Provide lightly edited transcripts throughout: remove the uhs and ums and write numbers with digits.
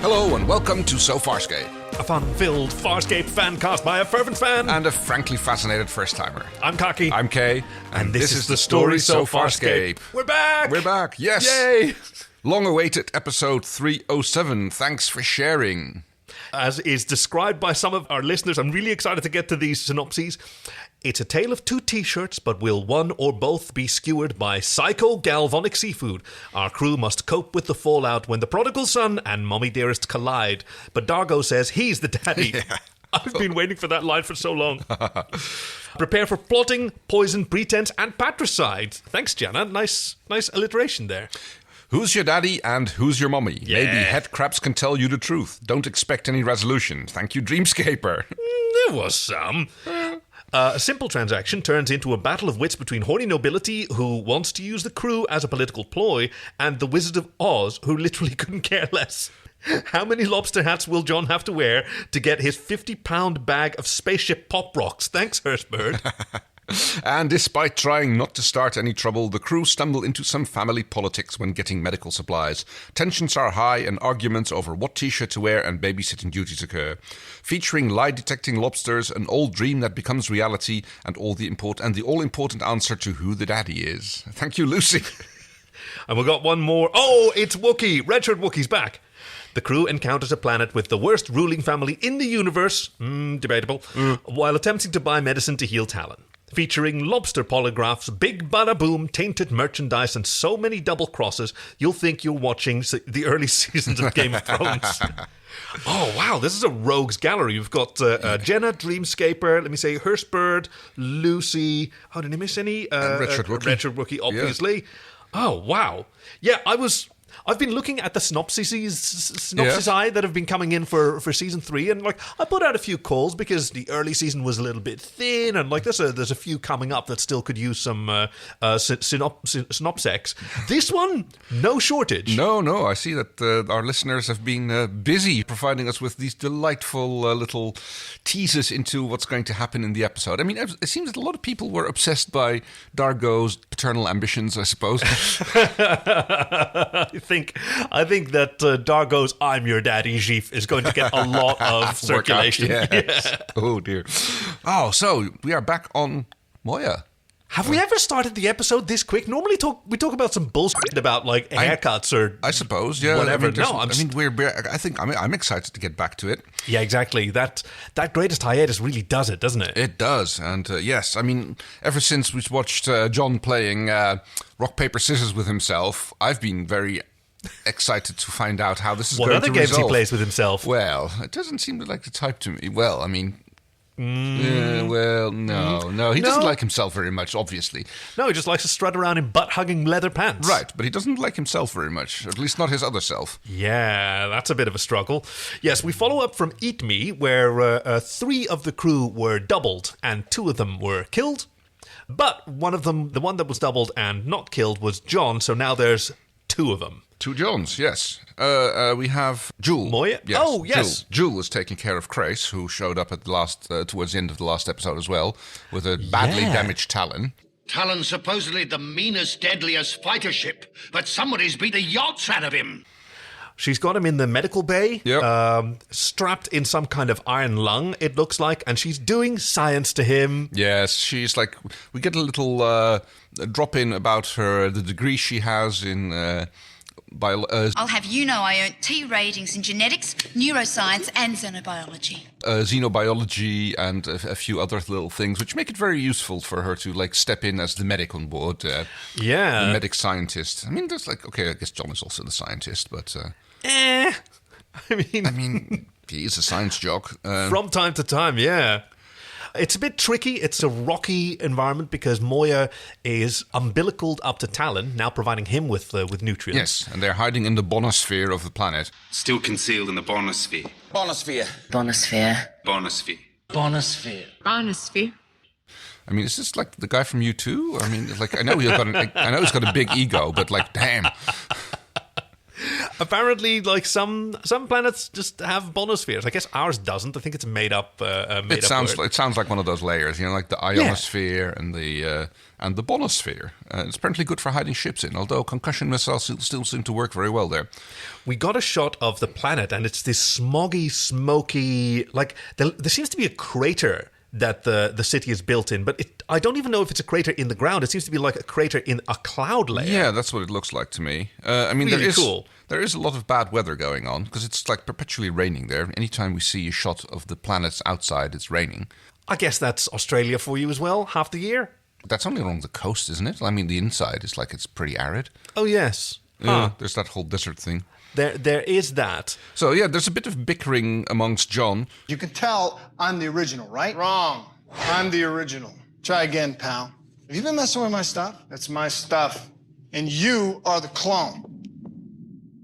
Hello and welcome to So Farscape, a fun-filled Farscape fan cast by a fervent fan and a frankly fascinated first-timer. I'm Kaki. I'm Kay, and this is the story So Farscape. We're back! We're back, yes! Yay! Long-awaited episode 307. Thanks for sharing. As is described by some of our listeners, I'm really excited to get to these synopses. It's a tale of two t-shirts, but will one or both be skewered by psycho-galvanic seafood? Our crew must cope with the fallout when the prodigal son and mommy dearest collide. But Dargo says he's the daddy. Yeah. I've been waiting for that line for so long. Prepare for plotting, poison, pretense, and patricide. Thanks, Jana. Nice alliteration there. Who's your daddy and who's your mommy? Yeah. Maybe head crabs can tell you the truth. Don't expect any resolution. Thank you, Dreamscaper. There was some. A simple transaction turns into a battle of wits between horny nobility, who wants to use the crew as a political ploy, and the Wizard of Oz, who literally couldn't care less. How many lobster hats will John have to wear to get his 50-pound bag of spaceship pop rocks? Thanks, Hurstbird. And despite trying not to start any trouble, the crew stumble into some family politics when getting medical supplies. Tensions are high and arguments over what t-shirt to wear and babysitting duties occur. Featuring lie-detecting lobsters, an old dream that becomes reality, and the all-important answer to who the daddy is. Thank you, Lucy. And we got one more. Oh, it's Wookiee. Redshirt Wookiee's back. The crew encounters a planet with the worst ruling family in the universe, debatable, while attempting to buy medicine to heal Talyn. Featuring lobster polygraphs, big bada boom, tainted merchandise, and so many double crosses, you'll think you're watching the early seasons of Game of Thrones. Oh, wow, this is a rogues gallery. You've got Jenna, Dreamscaper, let me say, Hurstbird, Lucy. Oh, did I miss any? Redshirt Wookiee. Redshirt Wookiee, obviously. Yeah. Oh, wow. Yeah, I've been looking at the synopses that have been coming in for season 3, and I put out a few calls because the early season was a little bit thin, and there's a few coming up that still could use some synopsex. This one, no shortage. No, I see that our listeners have been busy providing us with these delightful little teases into what's going to happen in the episode. I mean, it seems that a lot of people were obsessed by Dargo's paternal ambitions, I suppose. I think that Dargo's "I'm your daddy" gif is going to get a lot of circulation. Yes. Yeah. Oh dear. Oh, so we are back on Moya. Have we ever started the episode this quick? Normally we talk about some bullshit about haircuts or I suppose, yeah. Whatever. I'm excited to get back to it. Yeah, exactly. That greatest hiatus really does it, doesn't it? It does, and yes, I mean, ever since we watched John playing rock paper scissors with himself, I've been very excited to find out how this is going to resolve. What other games he plays with himself? Well, it doesn't seem like the type to me. Well, I mean. No. He doesn't like himself very much, obviously. No, he just likes to strut around in butt-hugging leather pants. Right, but he doesn't like himself very much, at least not his other self. Yeah, that's a bit of a struggle. Yes, we follow up from Eat Me, where 3 of the crew were doubled and 2 of them were killed. But one of them, the one that was doubled and not killed, was John, so now there's 2 of them. 2 Johns, yes. We have Jewel. Moya? Yes, oh, yes. Jewel was taking care of Crais, who showed up at towards the end of the last episode as well, with a badly damaged Talyn. Talyn's supposedly the meanest, deadliest fighter ship, but somebody's beat the yachts out of him. She's got him in the medical bay, strapped in some kind of iron lung, it looks like, and she's doing science to him. Yes, she's we get a little drop-in about the degree she has in... I'll have you know I earned T ratings in genetics, neuroscience, and xenobiology. Xenobiology and a few other little things, which make it very useful for her to step in as the medic on board. The medic scientist. I mean, there's I guess John is also the scientist, but I mean, he is a science jock from time to time. Yeah. It's a bit tricky. It's a rocky environment because Moya is umbilicaled up to Talyn, now providing him with nutrients. Yes, and they're hiding in the bonosphere of the planet. Still concealed in the bonosphere. Bonosphere. Bonosphere. Bonosphere. Bonosphere. Bonosphere. I mean, is this the guy from U2? I mean, I know he's got a big ego, but damn. Apparently, like some planets just have bonospheres. I guess ours doesn't. I think it's made up. It sounds like one of those layers, like the ionosphere and the bonosphere. It's apparently good for hiding ships in, although concussion missiles still seem to work very well there. We got a shot of the planet, and it's this smoggy, smoky. Like there seems to be a crater that the city is built in, but I don't even know if it's a crater in the ground. It seems to be like a crater in a cloud layer. Yeah, that's what it looks like to me. I mean, really cool. There is a lot of bad weather going on because it's like perpetually raining there. Anytime we see a shot of the planets outside, it's raining. I guess that's Australia for you as well, half the year. That's only along the coast, isn't it? I mean, the inside is like it's pretty arid. Oh, yes. There's that whole desert thing. There is that. So, yeah, there's a bit of bickering amongst John. You can tell I'm the original, right? Wrong. I'm the original. Try again, pal. Have you been messing with my stuff? That's my stuff. And you are the clone.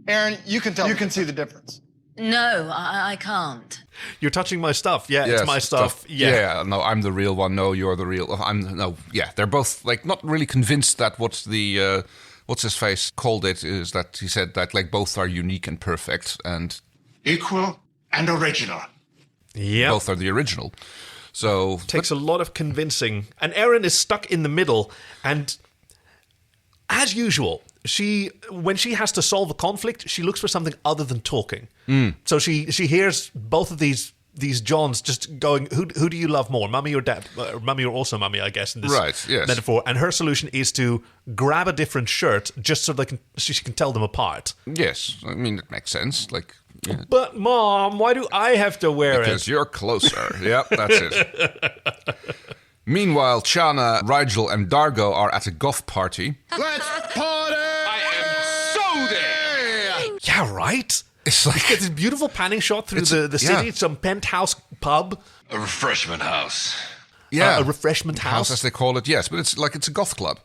Aeryn, you can tell. You can see the difference. No, I can't. You're touching my stuff. Yeah, yes, it's my stuff. Yeah, no, I'm the real one. No, you're the real. They're both like not really convinced that what the what's his face called it is that he said that like both are unique and perfect and Equal and original. Yeah, both are the original. So takes a lot of convincing, and Aeryn is stuck in the middle. And as usual, when she has to solve a conflict, she looks for something other than talking. So she hears both of these Johns just going, who do you love more, mummy or dad? Mummy or also mummy, I guess, in this metaphor. And her solution is to grab a different shirt just so she can tell them apart. Yes, I mean, it makes sense. Like, yeah. But Mom, why do I have to wear it? Because you're closer. Yep, that's it. Meanwhile, Chana, Rigel, and Dargo are at a goth party. Let's party! I am so there! Yeah, right? It's like this beautiful panning shot through the city, some penthouse pub. A refreshment house. Yeah. A refreshment house. As they call it, yes. But it's a goth club.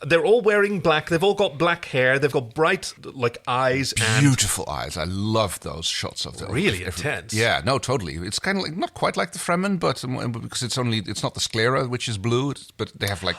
They're all wearing black. They've all got black hair. They've got bright, like, eyes. Beautiful eyes. I love those shots of them. Really intense. Yeah, no, totally. It's kind of like, not quite like the Fremen, but because it's not the sclera, which is blue, but they have like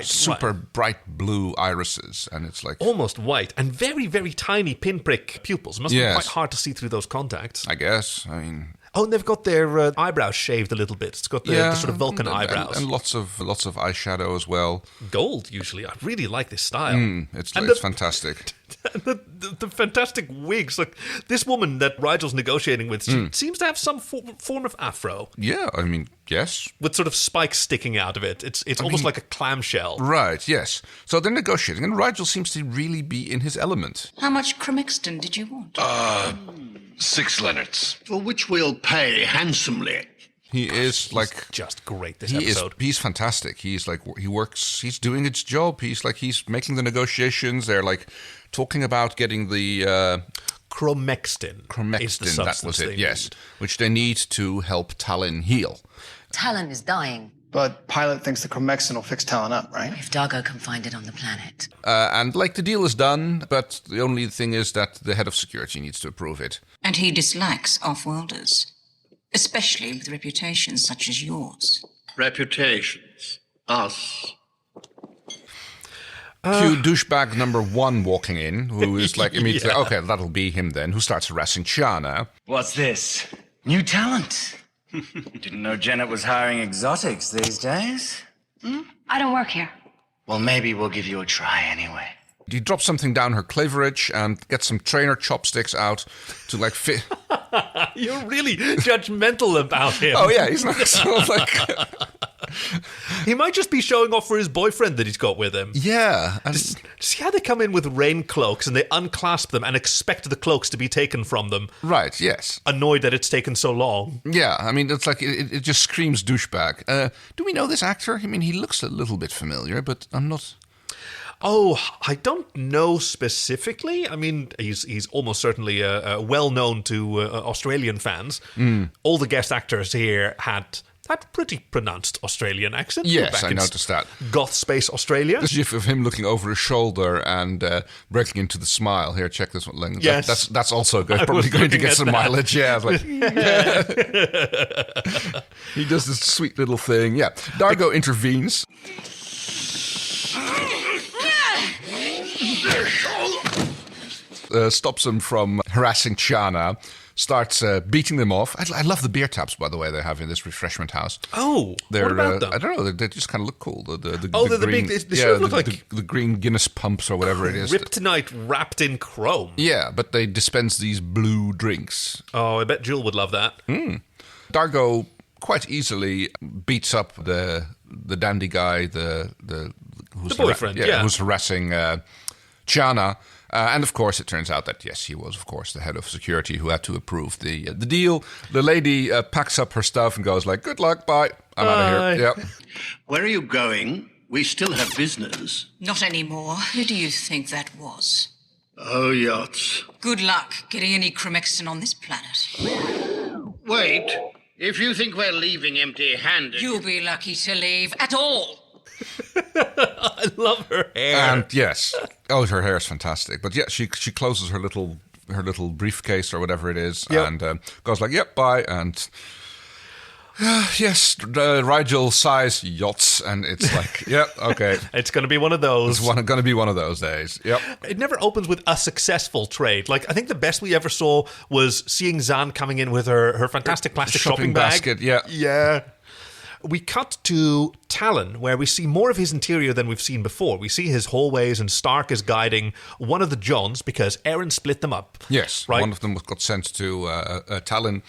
super bright blue irises, and it's like almost white and very, very tiny pinprick pupils. It must be quite hard to see through those contacts. I guess. I mean. Oh, and they've got their eyebrows shaved a little bit. It's got the sort of Vulcan eyebrows. And lots of eyeshadow as well. Gold, usually. I really like this style. It's fantastic. And the fantastic wigs. Like, this woman that Rigel's negotiating with, she seems to have some form of afro. Yeah, I mean, yes. With sort of spikes sticking out of it. It's almost like a clamshell. Right, yes. So they're negotiating, and Rigel seems to really be in his element. How much Cremexton did you want? 6 Leonards. For which we'll pay handsomely. He is just great this episode. He's fantastic. He's like he's doing his job. He's making the negotiations. They're like talking about getting the Cromextin. That was it. Yes, which they need to help Talyn heal. Talyn is dying. But Pilot thinks the Cromexin will fix Talyn up, right? If Dargo can find it on the planet. And the deal is done, but the only thing is that the head of security needs to approve it. And he dislikes off-worlders, especially with reputations such as yours. Reputations. Us. Cue douchebag number 1 walking in, who is immediately, okay, that'll be him then, who starts harassing Chana. What's this? New talent? Didn't know Janet was hiring exotics these days. I don't work here. Well, maybe we'll give you a try anyway. He drops something down her cleaverage and gets some trainer chopsticks out to fit. You're really judgmental about him. Oh yeah, he's not He might just be showing off for his boyfriend that he's got with him. Yeah. And see how they come in with rain cloaks and they unclasp them and expect the cloaks to be taken from them. Right, yes. Annoyed that it's taken so long. Yeah, I mean, it's it just screams douchebag. Do we know this actor? I mean, he looks a little bit familiar, but I'm not... Oh, I don't know specifically. I mean, he's almost certainly well known to Australian fans. All the guest actors here had pretty pronounced Australian accents. Yes, I noticed that. Goth Space Australia. This gif of him looking over his shoulder and breaking into the smile. Here, check this one. Yes. That's also good. Probably going to get some mileage. Yeah. He does this sweet little thing. Yeah. Dargo intervenes. stops them from harassing Chiana, starts beating them off. I love the beer taps, by the way, they have in this refreshment house. Oh, what about them? I don't know. They just kind of look cool. They're the big. They sort of look like the green Guinness pumps or whatever it is. Kryptonite wrapped in chrome. Yeah, but they dispense these blue drinks. Oh, I bet Jewel would love that. Dargo quite easily beats up the dandy guy, the boyfriend, who's harassing Chiana. And of course, it turns out that, yes, he was, of course, the head of security who had to approve the deal. The lady packs up her stuff and goes like, good luck, bye. I'm out of here. Yep. Where are you going? We still have business. Not anymore. Who do you think that was? Oh, yachts. Good luck getting any Chromexton on this planet. Wait. If you think we're leaving empty-handed... You'll be lucky to leave at all. I love her hair. And yes, her hair is fantastic. But yeah, she closes her little briefcase or whatever it is, and goes like, "Yep, bye." And yes, Rigel sighs yachts, and it's like, "Yep, okay." It's going to be one of those. It's going to be one of those days. Yep. It never opens with a successful trade. Like, I think the best we ever saw was seeing Zan coming in with her fantastic plastic shopping bag. Basket. Yeah. Yeah. We cut to Talyn, where we see more of his interior than we've seen before. We see his hallways, and Stark is guiding one of the Johns because Aeryn split them up. Yes, right? One of them got sent to Talyn.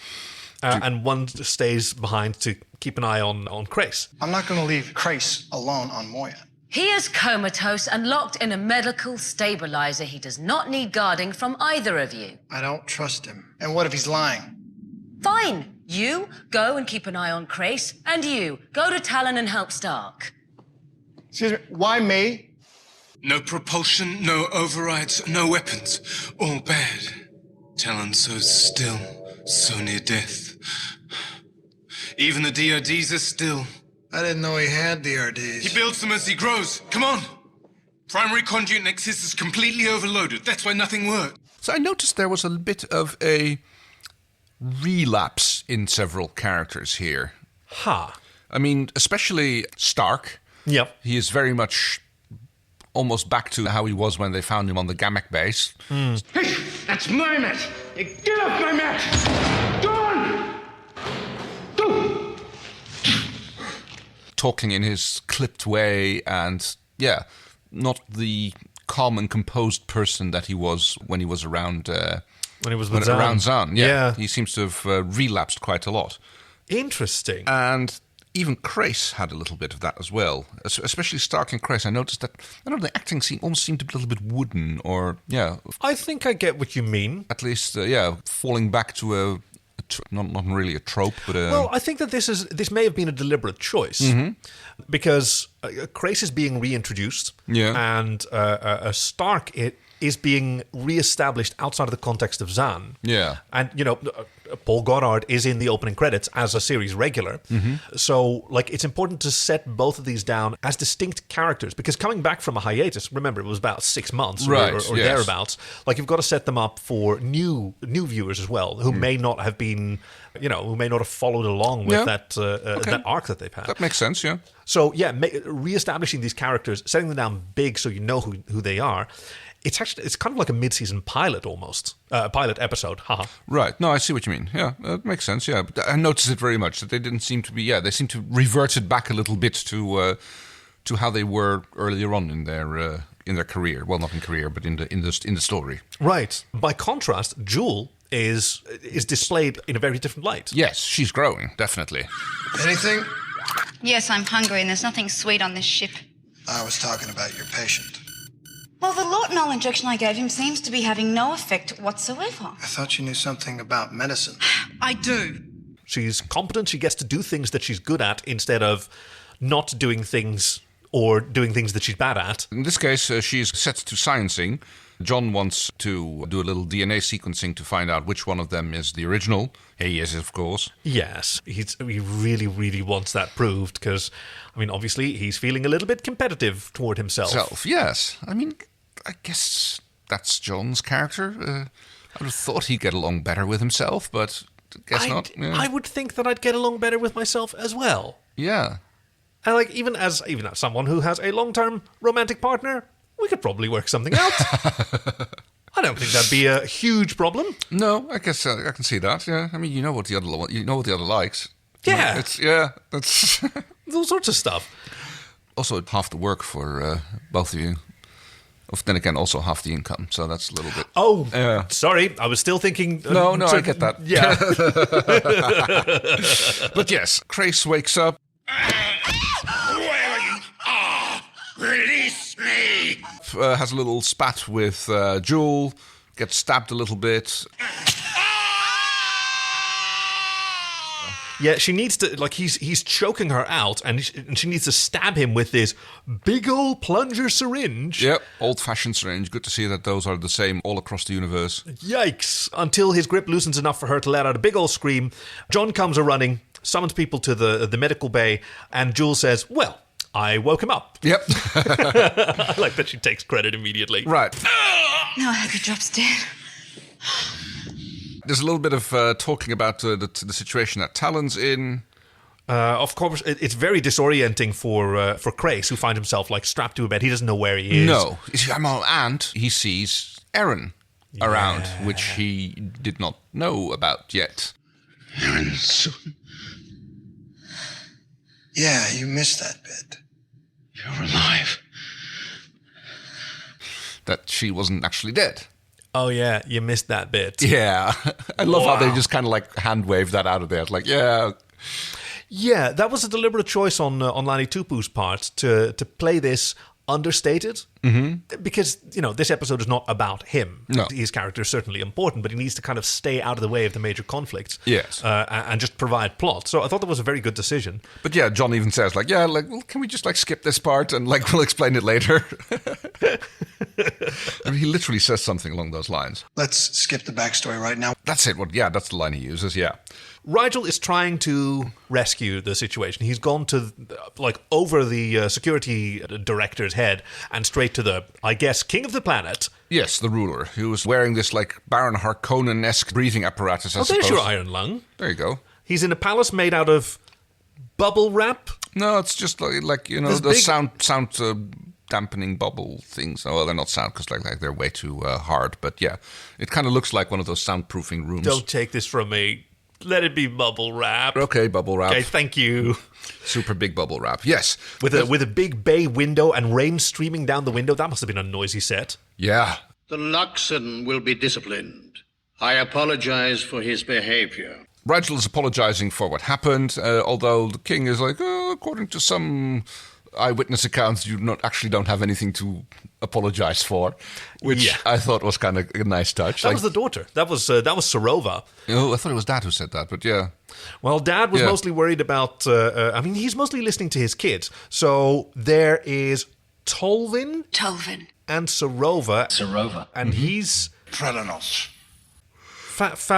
And one stays behind to keep an eye on Crais. I'm not going to leave Crais alone on Moya. He is comatose and locked in a medical stabilizer. He does not need guarding from either of you. I don't trust him. And what if he's lying? Fine. You go and keep an eye on Crais, and you go to Talyn and help Stark. Excuse me, why me? No propulsion, no overrides, no weapons. All bad. Talyn so still, so near death. Even the DRDs are still. I didn't know he had DRDs. He builds them as he grows. Come on. Primary conduit nexus is completely overloaded. That's why nothing works. So I noticed there was a bit of a relapse in several characters here. I mean, especially Stark. Yep. He is very much almost back to how he was when they found him on the Gamek base. Hey, that's my mat! Get off my mat! Gone! Go! Talking in his clipped way and, not the calm and composed person that he was when he was around... when he was with Zan. Around Zan, yeah. He seems to have relapsed quite a lot. Interesting. And even Crais had a little bit of that as well. Especially Stark and Crais. I noticed that, the acting almost seemed a little bit wooden or, I think I get what you mean. At least, falling back to not really a trope, but Well, I think that this may have been a deliberate choice. Mm-hmm. Because Crais is being reintroduced. Yeah. And Stark is being re-established outside of the context of Zan. Yeah. And, Paul Goddard is in the opening credits as a series regular. Mm-hmm. So, it's important to set both of these down as distinct characters. Because coming back from a hiatus, remember, it was about 6 months right, or thereabouts. You've got to set them up for new viewers as well, who may not have been, who may not have followed along with that arc that they've had. That makes sense, yeah. So, re-establishing these characters, setting them down big so you know who they are. It's kind of like a mid-season pilot almost. Pilot episode, haha. Right. No, I see what you mean. Yeah, that makes sense, yeah. But I noticed it very much, that they didn't seem to be, they seem to revert it back a little bit to how they were earlier on in their career. Well, not in career, but in the story. Right. By contrast, Jewel is displayed in a very different light. Yes, she's growing, definitely. Anything? Yes, I'm hungry and there's nothing sweet on this ship. I was talking about your patient. Well, the Lortinol injection I gave him seems to be having no effect whatsoever. I thought you knew something about medicine. I do. She's competent. She gets to do things that she's good at instead of not doing things or doing things that she's bad at. In this case, she's set to sciencing. John wants to do a little DNA sequencing to find out which one of them is the original. He is, of course. Yes, he really, really wants that proved because, obviously he's feeling a little bit competitive toward himself. Yes. I guess that's John's character. I would have thought he'd get along better with himself, but I guess not. Yeah. I would think that I'd get along better with myself as well. Yeah. And even as someone who has a long-term romantic partner, we could probably work something out. I don't think that'd be a huge problem. No, I guess I can see that. Yeah, I mean, you know what the other likes. Yeah, that's all sorts of stuff. Also, half the work for both of you. Then again, also half the income, so that's a little bit... Oh, sorry, I was still thinking... No, I get that. Yeah. But yes, Crais wakes up. Where you are! Release me! Has a little spat with Jewel, gets stabbed a little bit. Yeah, she needs to, like, he's choking her out, and she needs to stab him with this big old plunger syringe. Yep, old-fashioned syringe. Good to see that those are the same all across the universe. Yikes. Until his grip loosens enough for her to let out a big old scream. John comes a-running, summons people to the medical bay, and Jules says, well, I woke him up. Yep. I like that she takes credit immediately. Right. No, I hope he drops dead. There's a little bit of talking about the situation that Talyn's in. Of course, it's very disorienting for Crais, who finds himself like strapped to a bed. He doesn't know where he is. No, and he sees Aeryn around, which he did not know about yet. Aeryn soon. Yeah, you missed that bit. You're alive. That she wasn't actually dead. Oh, yeah, you missed that bit. Yeah. I love how they just kind of like hand wave that out of there. It's like, yeah. Yeah, that was a deliberate choice on Lani Tupu's part to play this understated. Mm-hmm. Because, this episode is not about him. No. His character is certainly important, but he needs to kind of stay out of the way of the major conflicts. Yes. And just provide plot. So I thought that was a very good decision. But yeah, John even says, like, yeah, like, well, can we just like skip this part and like we'll explain it later? I mean, he literally says something along those lines. Let's skip the backstory right now. That's it. That's the line he uses, yeah. Rigel is trying to rescue the situation. He's gone to, like, over the security director's head and straight to the, I guess, king of the planet. Yes, the ruler, who was wearing this, like, Baron Harkonnen-esque breathing apparatus, I suppose. There's your iron lung. There you go. He's in a palace made out of bubble wrap. No, it's just like the big sound dampening bubble things. Oh, well, they're not sound because like they're way too hard. But yeah, it kind of looks like one of those soundproofing rooms. Don't take this from me. Let it be bubble wrap. Okay, bubble wrap. Okay, thank you. Super big bubble wrap. Yes, with a big bay window and rain streaming down the window. That must have been a noisy set. Yeah. The Luxon will be disciplined. I apologize for his behavior. Rigel is apologizing for what happened, although the king is like, according to some eyewitness accounts, you don't have anything to apologize for, which I thought was kind of a nice touch. That was the daughter. That was Sarova. Oh, I thought it was Dad who said that, but yeah. Well, Dad was mostly worried about. He's mostly listening to his kids. So there is Talyn and Sarova, and he's Prelanos. Phlebotomum,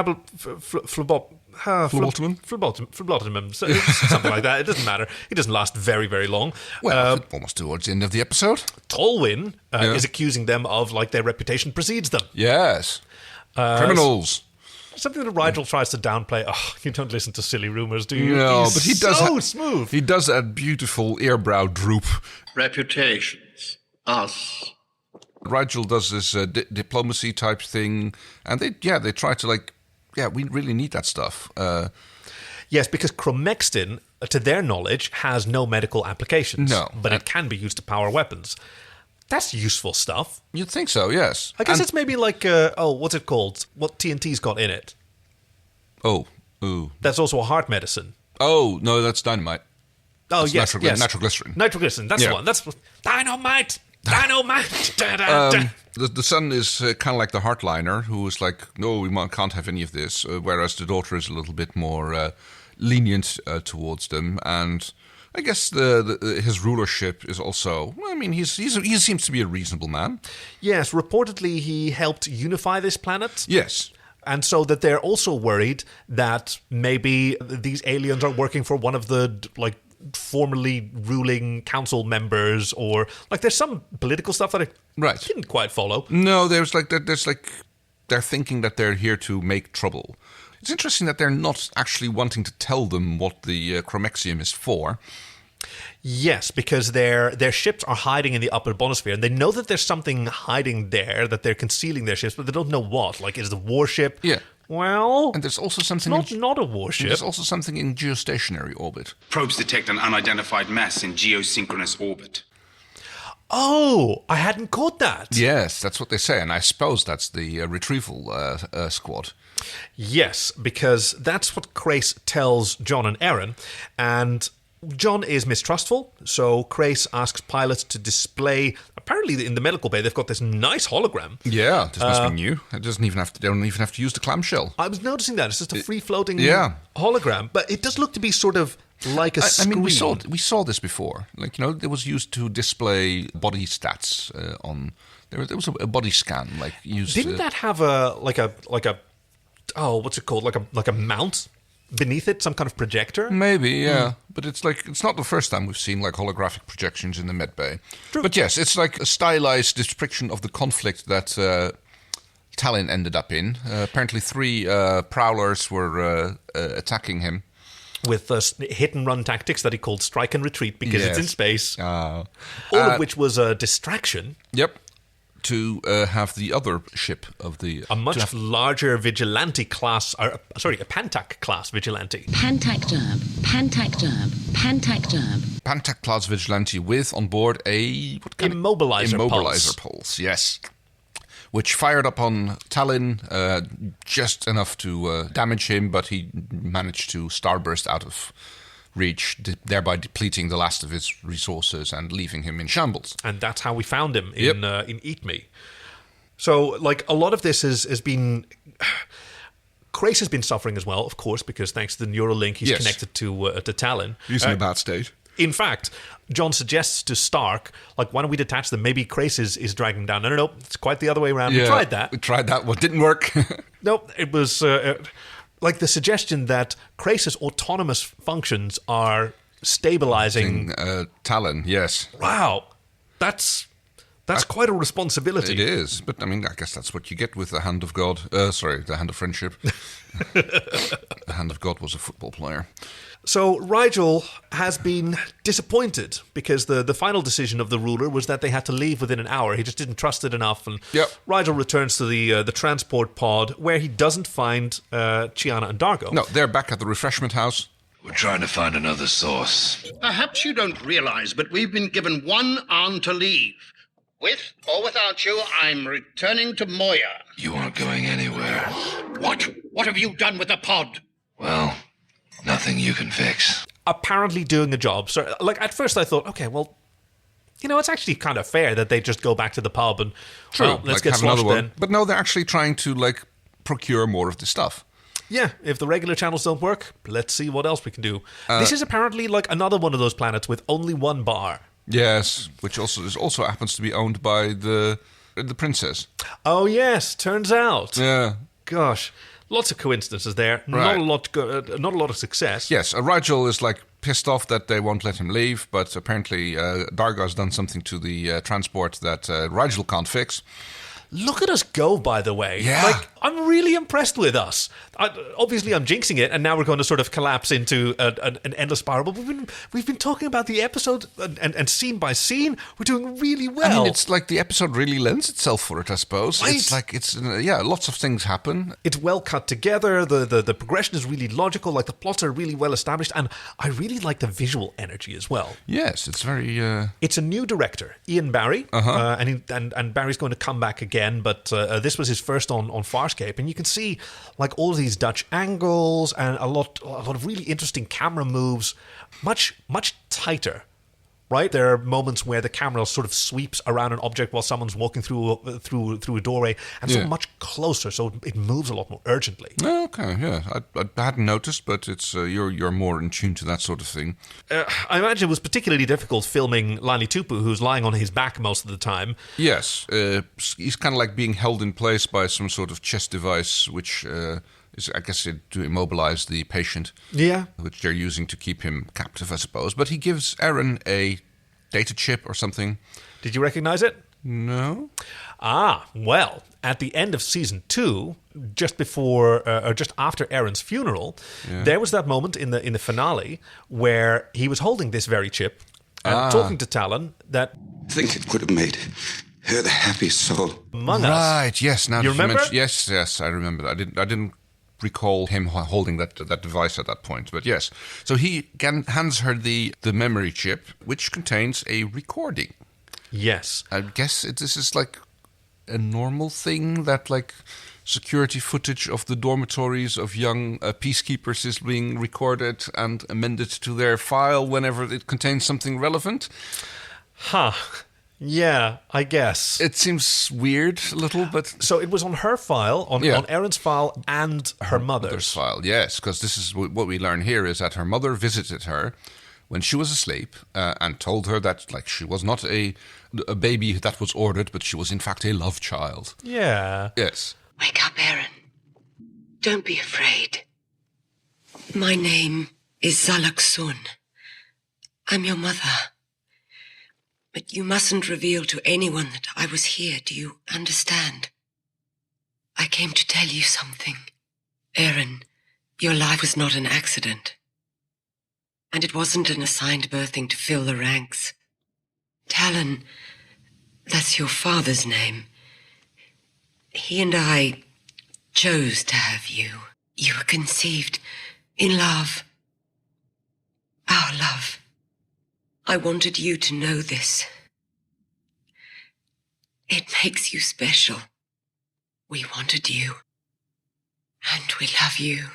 something like that. It doesn't matter. He doesn't last very, very long. Well, almost towards the end of the episode. Talyn is accusing them of, like, their reputation precedes them. Yes. Criminals. Something that Rigel tries to downplay. Oh, you don't listen to silly rumors, do you? No, He's but he does so smooth. He does that beautiful earbrow droop. Reputations. Us. Rigel does this diplomacy type thing, and they try to like, we really need that stuff. Yes, because chromextin, to their knowledge, has no medical applications. No. But it can be used to power weapons. That's useful stuff. You'd think so, yes. I guess it's maybe like, what's it called? What TNT's got in it? Oh, ooh. That's also a heart medicine. Oh, no, that's dynamite. Oh, that's yes. Nitroglycerin. Nitroglycerin, that's the one. That's dynamite! Dynamite! The son is kind of like the hardliner, who is like, no, we can't have any of this, whereas the daughter is a little bit more lenient towards them, and I guess his rulership is also, he seems to be a reasonable man. Yes, reportedly he helped unify this planet. Yes. And so that they're also worried that maybe these aliens are working for one of the, like, formerly ruling council members, or like there's some political stuff that I didn't quite follow. No, there's they're thinking that they're here to make trouble. It's interesting that they're not actually wanting to tell them what the chromexium is for. Yes, because their ships are hiding in the upper bonosphere, and they know that there's something hiding there, that they're concealing their ships, but they don't know what. Like, is it a warship? Yeah. Well, and there's also something not a warship. There's also something in geostationary orbit. Probes detect an unidentified mass in geosynchronous orbit. Oh, I hadn't caught that. Yes, that's what they say, and I suppose that's the retrieval squad. Yes, because that's what Crais tells John and Aeryn, and John is mistrustful, so Crais asks pilots to display. Apparently, in the medical bay, they've got this nice hologram. Yeah, this must be new. It doesn't even have to. They don't even have to use the clamshell. I was noticing that it's just a free-floating hologram, but it does look to be sort of like a screen. I mean, we saw this before. Like, it was used to display body stats on. There was a body scan like used. Didn't that have a what's it called? Like a mount beneath it, some kind of projector? Maybe, yeah. But it's not the first time we've seen like holographic projections in the med bay. True. But yes, it's like a stylized depiction of the conflict that Talyn ended up in. Apparently 3 prowlers were attacking him. With hit-and-run tactics that he called strike and retreat because it's in space. All of which was a distraction. Yep. To have the other ship of the... A much larger vigilante class... a Pantac class vigilante. Pantac derb, Pantac derb, Pantac derb. Pantac class vigilante with on board a... What kind Immobilizer pulse, yes. Which fired upon Talyn just enough to damage him, but he managed to starburst out of reach, thereby depleting the last of his resources and leaving him in shambles. And that's how we found him in Eat Me. So, like, a lot of this has been... Crais has been suffering as well, of course, because thanks to the Neuralink, he's connected to Talyn. He's in a bad state. In fact, John suggests to Stark, like, why don't we detach them? Maybe Crais is dragging them down. No, it's quite the other way around. Yeah, we tried that. What didn't work? No, it was... like the suggestion that Crais' autonomous functions are stabilizing Talyn, yes. Wow, that's quite a responsibility. It is, but I mean, I guess that's what you get with the Hand of God. The Hand of Friendship. The Hand of God was a football player. So Rigel has been disappointed because the final decision of the ruler was that they had to leave within an hour. He just didn't trust it enough. And Rigel returns to the transport pod where he doesn't find Chiana and Dargo. No, they're back at the refreshment house. We're trying to find another source. Perhaps you don't realize, but we've been given 1 hour to leave. With or without you, I'm returning to Moya. You aren't going anywhere. What? What have you done with the pod? Well... nothing you can fix. Apparently doing a job. So, like, at first I thought, okay, well, it's actually kind of fair that they just go back to the pub and, let's get sloshed then. But no, they're actually trying to, like, procure more of the stuff. Yeah, if the regular channels don't work, let's see what else we can do. This is apparently, like, another one of those planets with only 1 bar. Yes, which also happens to be owned by the princess. Oh, yes, turns out. Yeah. Gosh. Lots of coincidences there. Right. Not a lot of success. Yes, Rigel is like pissed off that they won't let him leave, but apparently Dargo has done something to the transport that Rigel can't fix. Look at us go, by the way. Yeah. Like, I'm really impressed with us. Obviously, I'm jinxing it, and now we're going to sort of collapse into an endless spiral. But we've been talking about the episode, and scene by scene, we're doing really well. I mean, it's like the episode really lends itself for it, I suppose. Right. It's like, lots of things happen. It's well cut together. The progression is really logical. Like, the plots are really well established, and I really like the visual energy as well. Yes, it's very... It's a new director, Ian Barry, and Barry's going to come back again. But this was his first on Farscape, and you can see like all these Dutch angles and a lot of really interesting camera moves, much tighter. Right, there are moments where the camera sort of sweeps around an object while someone's walking through a doorway, and so much closer, so it moves a lot more urgently. Okay, yeah, I hadn't noticed, but it's you're more in tune to that sort of thing. I imagine it was particularly difficult filming Lani Tupu, who's lying on his back most of the time. Yes, he's kind of like being held in place by some sort of chest device, which is, I guess, to immobilize the patient. Yeah. Which they're using to keep him captive, I suppose. But he gives Aeryn a data chip or something. Did you recognize it? No. Well, at the end of season 2, just before or just after Aeryn's funeral, there was that moment in the finale where he was holding this very chip and talking to Talyn that I think it could have made her the happiest soul among us. Right, yes. Now you remember? Yes, I remember that. I didn't recall him holding that device at that point, but yes. So he hands her the memory chip, which contains a recording. Yes. I guess this is like a normal thing that like security footage of the dormitories of young peacekeepers is being recorded and amended to their file whenever it contains something relevant. Yeah, I guess. It seems weird a little, but... So it was on her file, on Aeryn's file and her mother's file, yes, because this is what we learn here is that her mother visited her when she was asleep and told her that like she was not a baby that was ordered, but she was in fact a love child. Yeah. Yes. Wake up, Aeryn. Don't be afraid. My name is Zalak-Sun. I'm your mother. But you mustn't reveal to anyone that I was here, do you understand? I came to tell you something. Aeryn, your life was not an accident. And it wasn't an assigned birthing to fill the ranks. Talyn, that's your father's name. He and I chose to have you. You were conceived in love. Our love. I wanted you to know this. It makes you special. We wanted you. And we love you.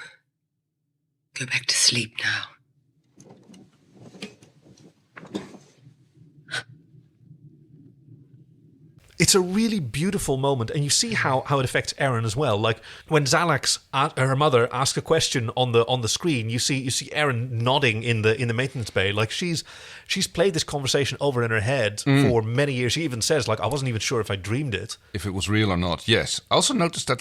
Go back to sleep now. It's a really beautiful moment, and you see how it affects Aeryn as well. Like when Zalak's her mother asks a question on the screen, you see Aeryn nodding in the maintenance bay. Like she's played this conversation over in her head for many years. She even says like, I wasn't even sure if I dreamed it, if it was real or not. Yes. I also noticed that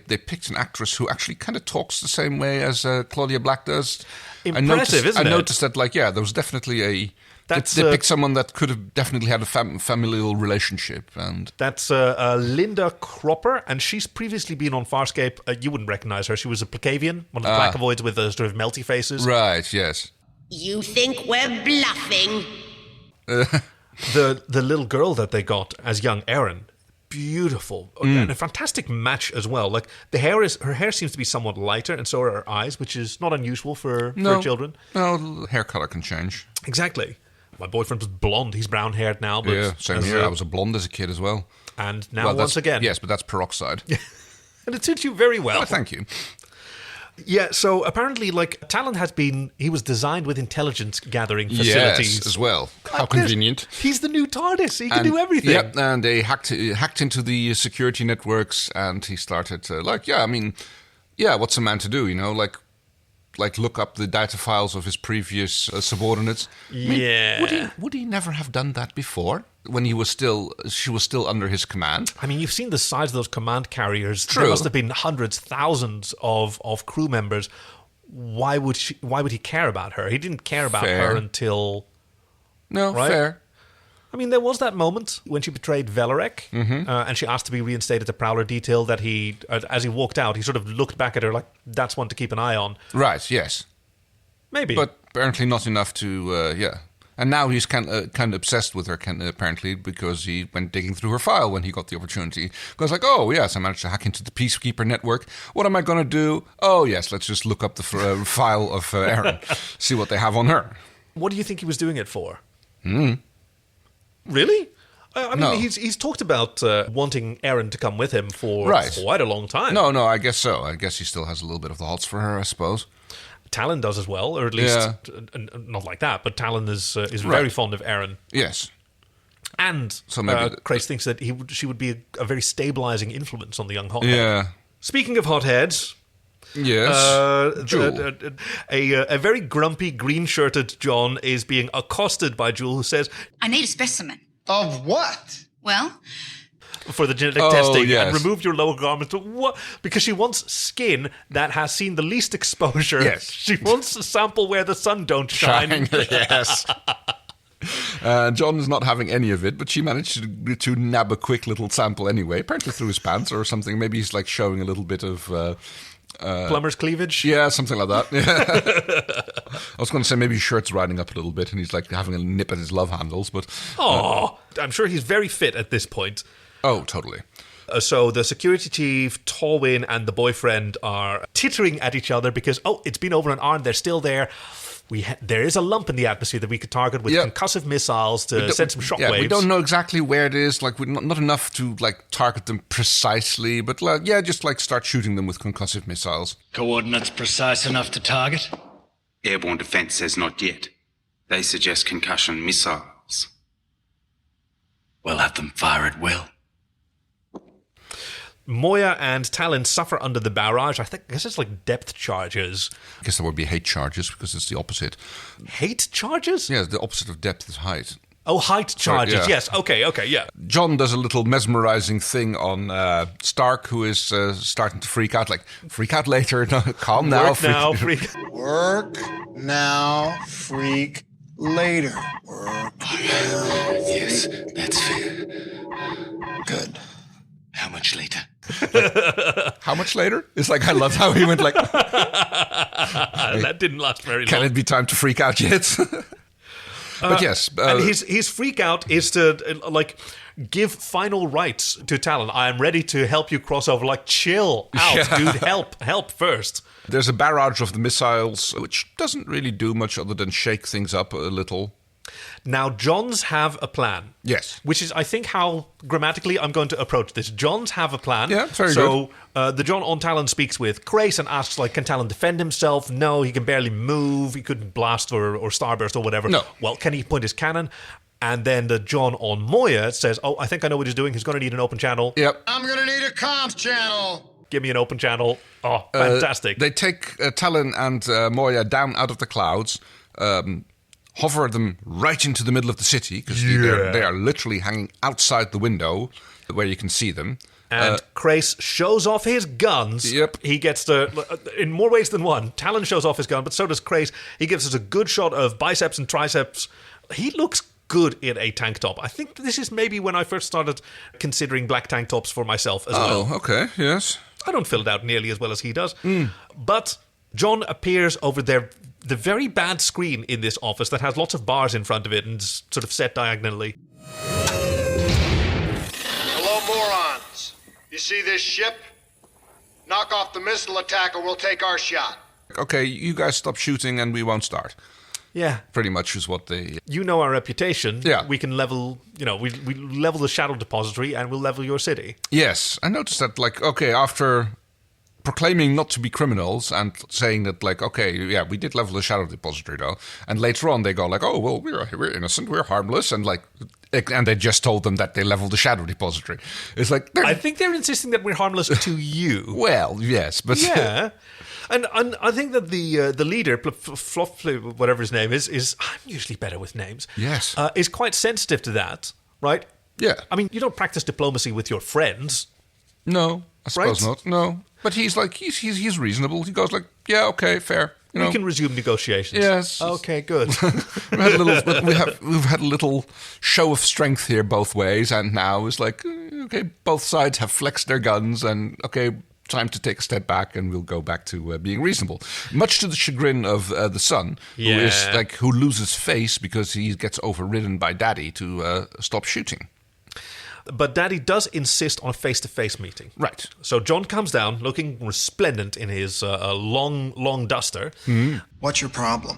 they picked an actress who actually kind of talks the same way as Claudia Black does. Impressive, isn't it? I noticed that there was definitely they picked someone that could have definitely had a familial relationship. And that's Linda Cropper, and she's previously been on Farscape. You wouldn't recognize her. She was a Placavian, one of the Placavoids with the sort of melty faces. Right, yes. You think we're bluffing? The little girl that they got as young Aeryn, beautiful. And a fantastic match as well. Like her hair seems to be somewhat lighter, and so are her eyes, which is not unusual for children. No, hair color can change. Exactly. My boyfriend was blonde. He's brown-haired now. But yeah, same here. I was a blonde as a kid as well. And now once again. Yes, but that's peroxide. And it suits you very well. Oh, thank you. Yeah, so apparently, Talyn he was designed with intelligence gathering facilities. Yes, as well. How convenient. He's the new TARDIS. He can do everything. Yep, and they hacked into the security networks, and he started what's a man to do, like look up the data files of his previous subordinates. Would he never have done that before when she was still under his command? I mean, you've seen the size of those command carriers. True. There must have been hundreds, thousands of crew members. Why would he care about her? He didn't care about her until... No, right? Fair. I mean, there was that moment when she betrayed Velarek, and she asked to be reinstated to Prowler detail that as he walked out, he sort of looked back at her like, that's one to keep an eye on. Right, yes. Maybe. But apparently not enough to, And now he's kind of obsessed with her, apparently, because he went digging through her file when he got the opportunity. Because like, oh, yes, I managed to hack into the Peacekeeper network. What am I going to do? Oh, yes, let's just look up the file of Aeryn, see what they have on her. What do you think he was doing it for? Really? I mean, he's talked about wanting Aeryn to come with him for quite a long time. No, I guess so. I guess he still has a little bit of the hots for her, I suppose. Talyn does as well, or at least not like that. But Talyn is very fond of Aeryn. Yes, and so maybe Crais thinks that she would be a very stabilizing influence on the young hothead. Yeah. Speaking of hotheads. Yes, a very grumpy, green-shirted John is being accosted by Jewel, who says, I need a specimen. Of what? Well... for the genetic testing, and remove your lower garments. What? Because she wants skin that has seen the least exposure. Yes. She wants a sample where the sun don't shine. Yes. John is not having any of it, but she managed to nab a quick little sample anyway, apparently through his pants or something. Maybe he's like showing a little bit of... plumber's cleavage? Yeah, something like that. I was going to say maybe his shirt's riding up a little bit and he's like having a nip at his love handles, but... I'm sure he's very fit at this point. Oh, totally. So the security chief, Talyn, and the boyfriend are tittering at each other because, it's been over an hour and they're still there. There is a lump in the atmosphere that we could target with concussive missiles to send some shockwaves. Yeah, we don't know exactly where it is. Like, we're not enough to like target them precisely, but just like start shooting them with concussive missiles. Coordinates precise enough to target? Airborne Defense says not yet. They suggest concussion missiles. We'll have them fire at will. Moya and Talyn suffer under the barrage. I guess it's like depth charges. I guess that would be hate charges because it's the opposite. Hate charges? Yeah, the opposite of depth is height. Oh, height charges. Sorry, yes. Okay, yeah. John does a little mesmerizing thing on Stark, who is starting to freak out. Like, freak out later. No, calm now. Freak. Work now, freak later. Work. Yes, that's fair. Good. How much later? How much later? It's like, I love how he went like... That didn't last very long. Can it be time to freak out yet? But yes. And his freak out is to, like, give final rights to Talyn. I am ready to help you cross over. Like, chill out, dude. Help first. There's a barrage of the missiles, which doesn't really do much other than shake things up a little. Now, Johns have a plan. Yes. Which is, I think, how grammatically I'm going to approach this. Johns have a plan. Yeah, very good. So, the John on Talyn speaks with Crais and asks, like, can Talyn defend himself? No, he can barely move. He couldn't blast or starburst or whatever. No. Well, can he point his cannon? And then the John on Moya says, I think I know what he's doing. He's going to need an open channel. Yep. I'm going to need a comms channel. Give me an open channel. Oh, fantastic. They take Talyn and Moya down out of the clouds, hover them right into the middle of the city, because they are literally hanging outside the window where you can see them. And Crais shows off his guns. Yep. He gets to, in more ways than one, Talyn shows off his gun, but so does Crais. He gives us a good shot of biceps and triceps. He looks good in a tank top. I think this is maybe when I first started considering black tank tops for myself as well. Oh, okay, yes. I don't fill it out nearly as well as he does. But John appears over there, the very bad screen in this office that has lots of bars in front of it and sort of set diagonally. Hello, morons. You see this ship? Knock off the missile attack or we'll take our shot. Okay, you guys stop shooting and we won't start. Yeah. Pretty much is what they... You know our reputation. Yeah. We can level, we level the Shadow Depository and we'll level your city. Yes. I noticed that, like, okay, after proclaiming not to be criminals and saying that, like, okay, yeah, we did level the Shadow Depository, though. And later on they go like, oh, well, we're innocent, we're harmless. And, like, and they just told them that they leveled the Shadow Depository. It's like... I think they're insisting that we're harmless to you. Well, yes, but... Yeah. And I think that the leader, whatever his name is I'm usually better with names. Yes. Is quite sensitive to that, right? Yeah. I mean, you don't practice diplomacy with your friends. No, I suppose not. No. But he's like, he's reasonable. He goes like, yeah, okay, fair. We can resume negotiations. Yes. Okay, good. we've had a little show of strength here both ways, and now it's like, okay, both sides have flexed their guns, and okay, time to take a step back, and we'll go back to being reasonable. Much to the chagrin of the son, who loses face because he gets overridden by Daddy to stop shooting. But Daddy does insist on a face-to-face meeting. Right. So John comes down looking resplendent in his long duster. Mm-hmm. What's your problem?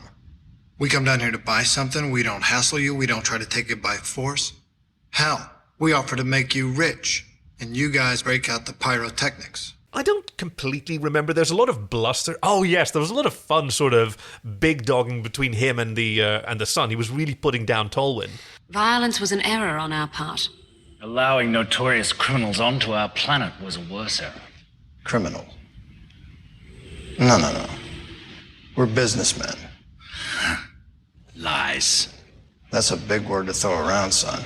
We come down here to buy something. We don't hassle you. We don't try to take it by force. Hell, we offer to make you rich, and you guys break out the pyrotechnics. I don't completely remember. There's a lot of bluster. Oh, yes, there was a lot of fun sort of big-dogging between him and the son. He was really putting down Talyn. Violence was an error on our part. Allowing notorious criminals onto our planet was a worse error. Criminal? No. We're businessmen. Lies. That's a big word to throw around, son.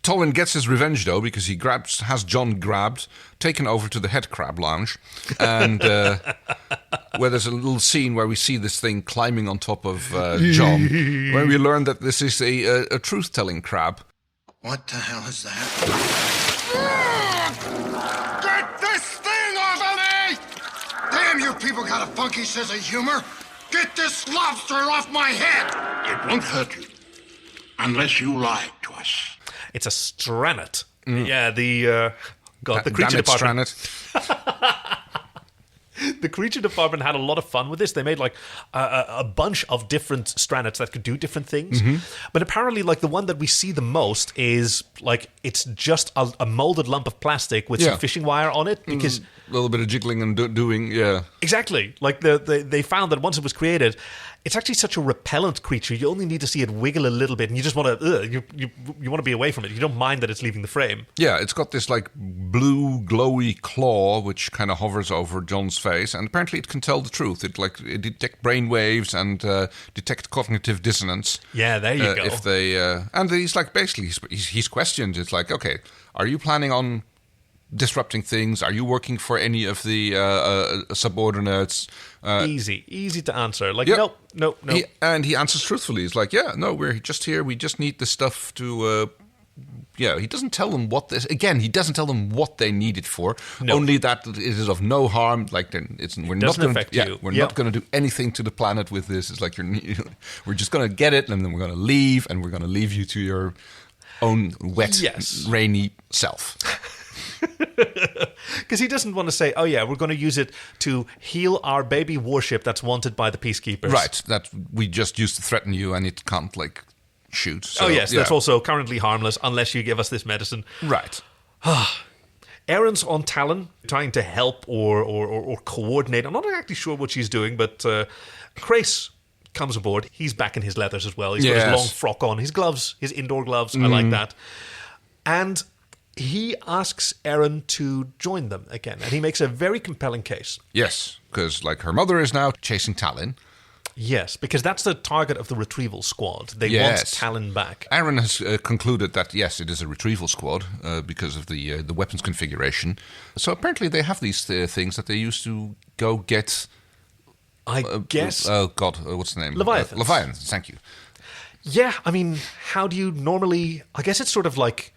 Talyn gets his revenge, though, because he has John grabbed, taken over to the head crab lounge, and where there's a little scene where we see this thing climbing on top of John, where we learn that this is a truth-telling crab. What the hell is that? Get this thing off of me! Damn, you people got a funky sense of humor. Get this lobster off my head! It won't hurt you unless you lie to us. It's a stranet. Yeah, the creature department. The creature department had a lot of fun with this. They made like a bunch of different stranets that could do different things. But apparently, like the one that we see the most is like it's just a molded lump of plastic with some fishing wire on it. Because a little bit of jiggling and doing, exactly. Like they found that once it was created, it's actually such a repellent creature. You only need to see it wiggle a little bit, and you just want to you want to be away from it. You don't mind that it's leaving the frame. Yeah, it's got this like blue glowy claw which kind of hovers over John's face, and apparently it can tell the truth. It detect brain waves and detect cognitive dissonance. Yeah, there you go. If they and he's like basically he's questioned. It's like, okay, are you planning on disrupting things? Are you working for any of the subordinates? Easy to answer. Like, no. And he answers truthfully. He's like, yeah, no, we're just here. We just need the stuff to... he doesn't tell them what this... Again, he doesn't tell them what they need it for. No. Only that it is of no harm. Like, we're not going to... We're not going to do anything to the planet with this. It's like, we're just going to get it, and then we're going to leave, and we're going to leave you to your own wet, rainy self. Because he doesn't want to say, oh yeah, we're going to use it to heal our baby warship that's wanted by the peacekeepers. Right, that we just used to threaten you and it can't, like, shoot. So, that's also currently harmless unless you give us this medicine. Right. Aeryn's on Talyn, trying to help or coordinate. I'm not exactly sure what she's doing, but Crais comes aboard. He's back in his leathers as well. He's got his long frock on, his gloves, his indoor gloves. I like that. And he asks Aeryn to join them again, and he makes a very compelling case. Yes, because like her mother is now chasing Talyn. Yes, because that's the target of the retrieval squad. They want Talyn back. Aeryn has concluded that, yes, it is a retrieval squad because of the weapons configuration. So apparently they have these things that they used to go get... I guess... Oh, God, what's the name? Leviathans. Leviathans, thank you. Yeah, I mean, how do you normally... I guess it's sort of like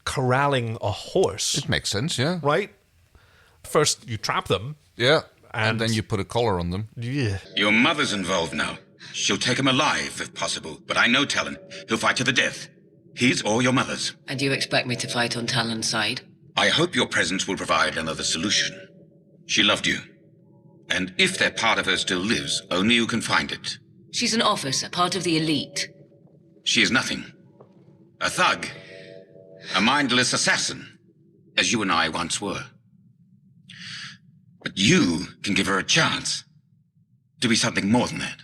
corralling a horse. It makes sense, yeah. Right? First, you trap them. Yeah, and then you put a collar on them. Yeah. Your mother's involved now. She'll take him alive, if possible. But I know Talyn. He'll fight to the death. His or your mother's. And you expect me to fight on Talyn's side? I hope your presence will provide another solution. She loved you. And if that part of her still lives, only you can find it. She's an officer, part of the elite. She is nothing. A thug. A mindless assassin, as you and I once were. But you can give her a chance to be something more than that.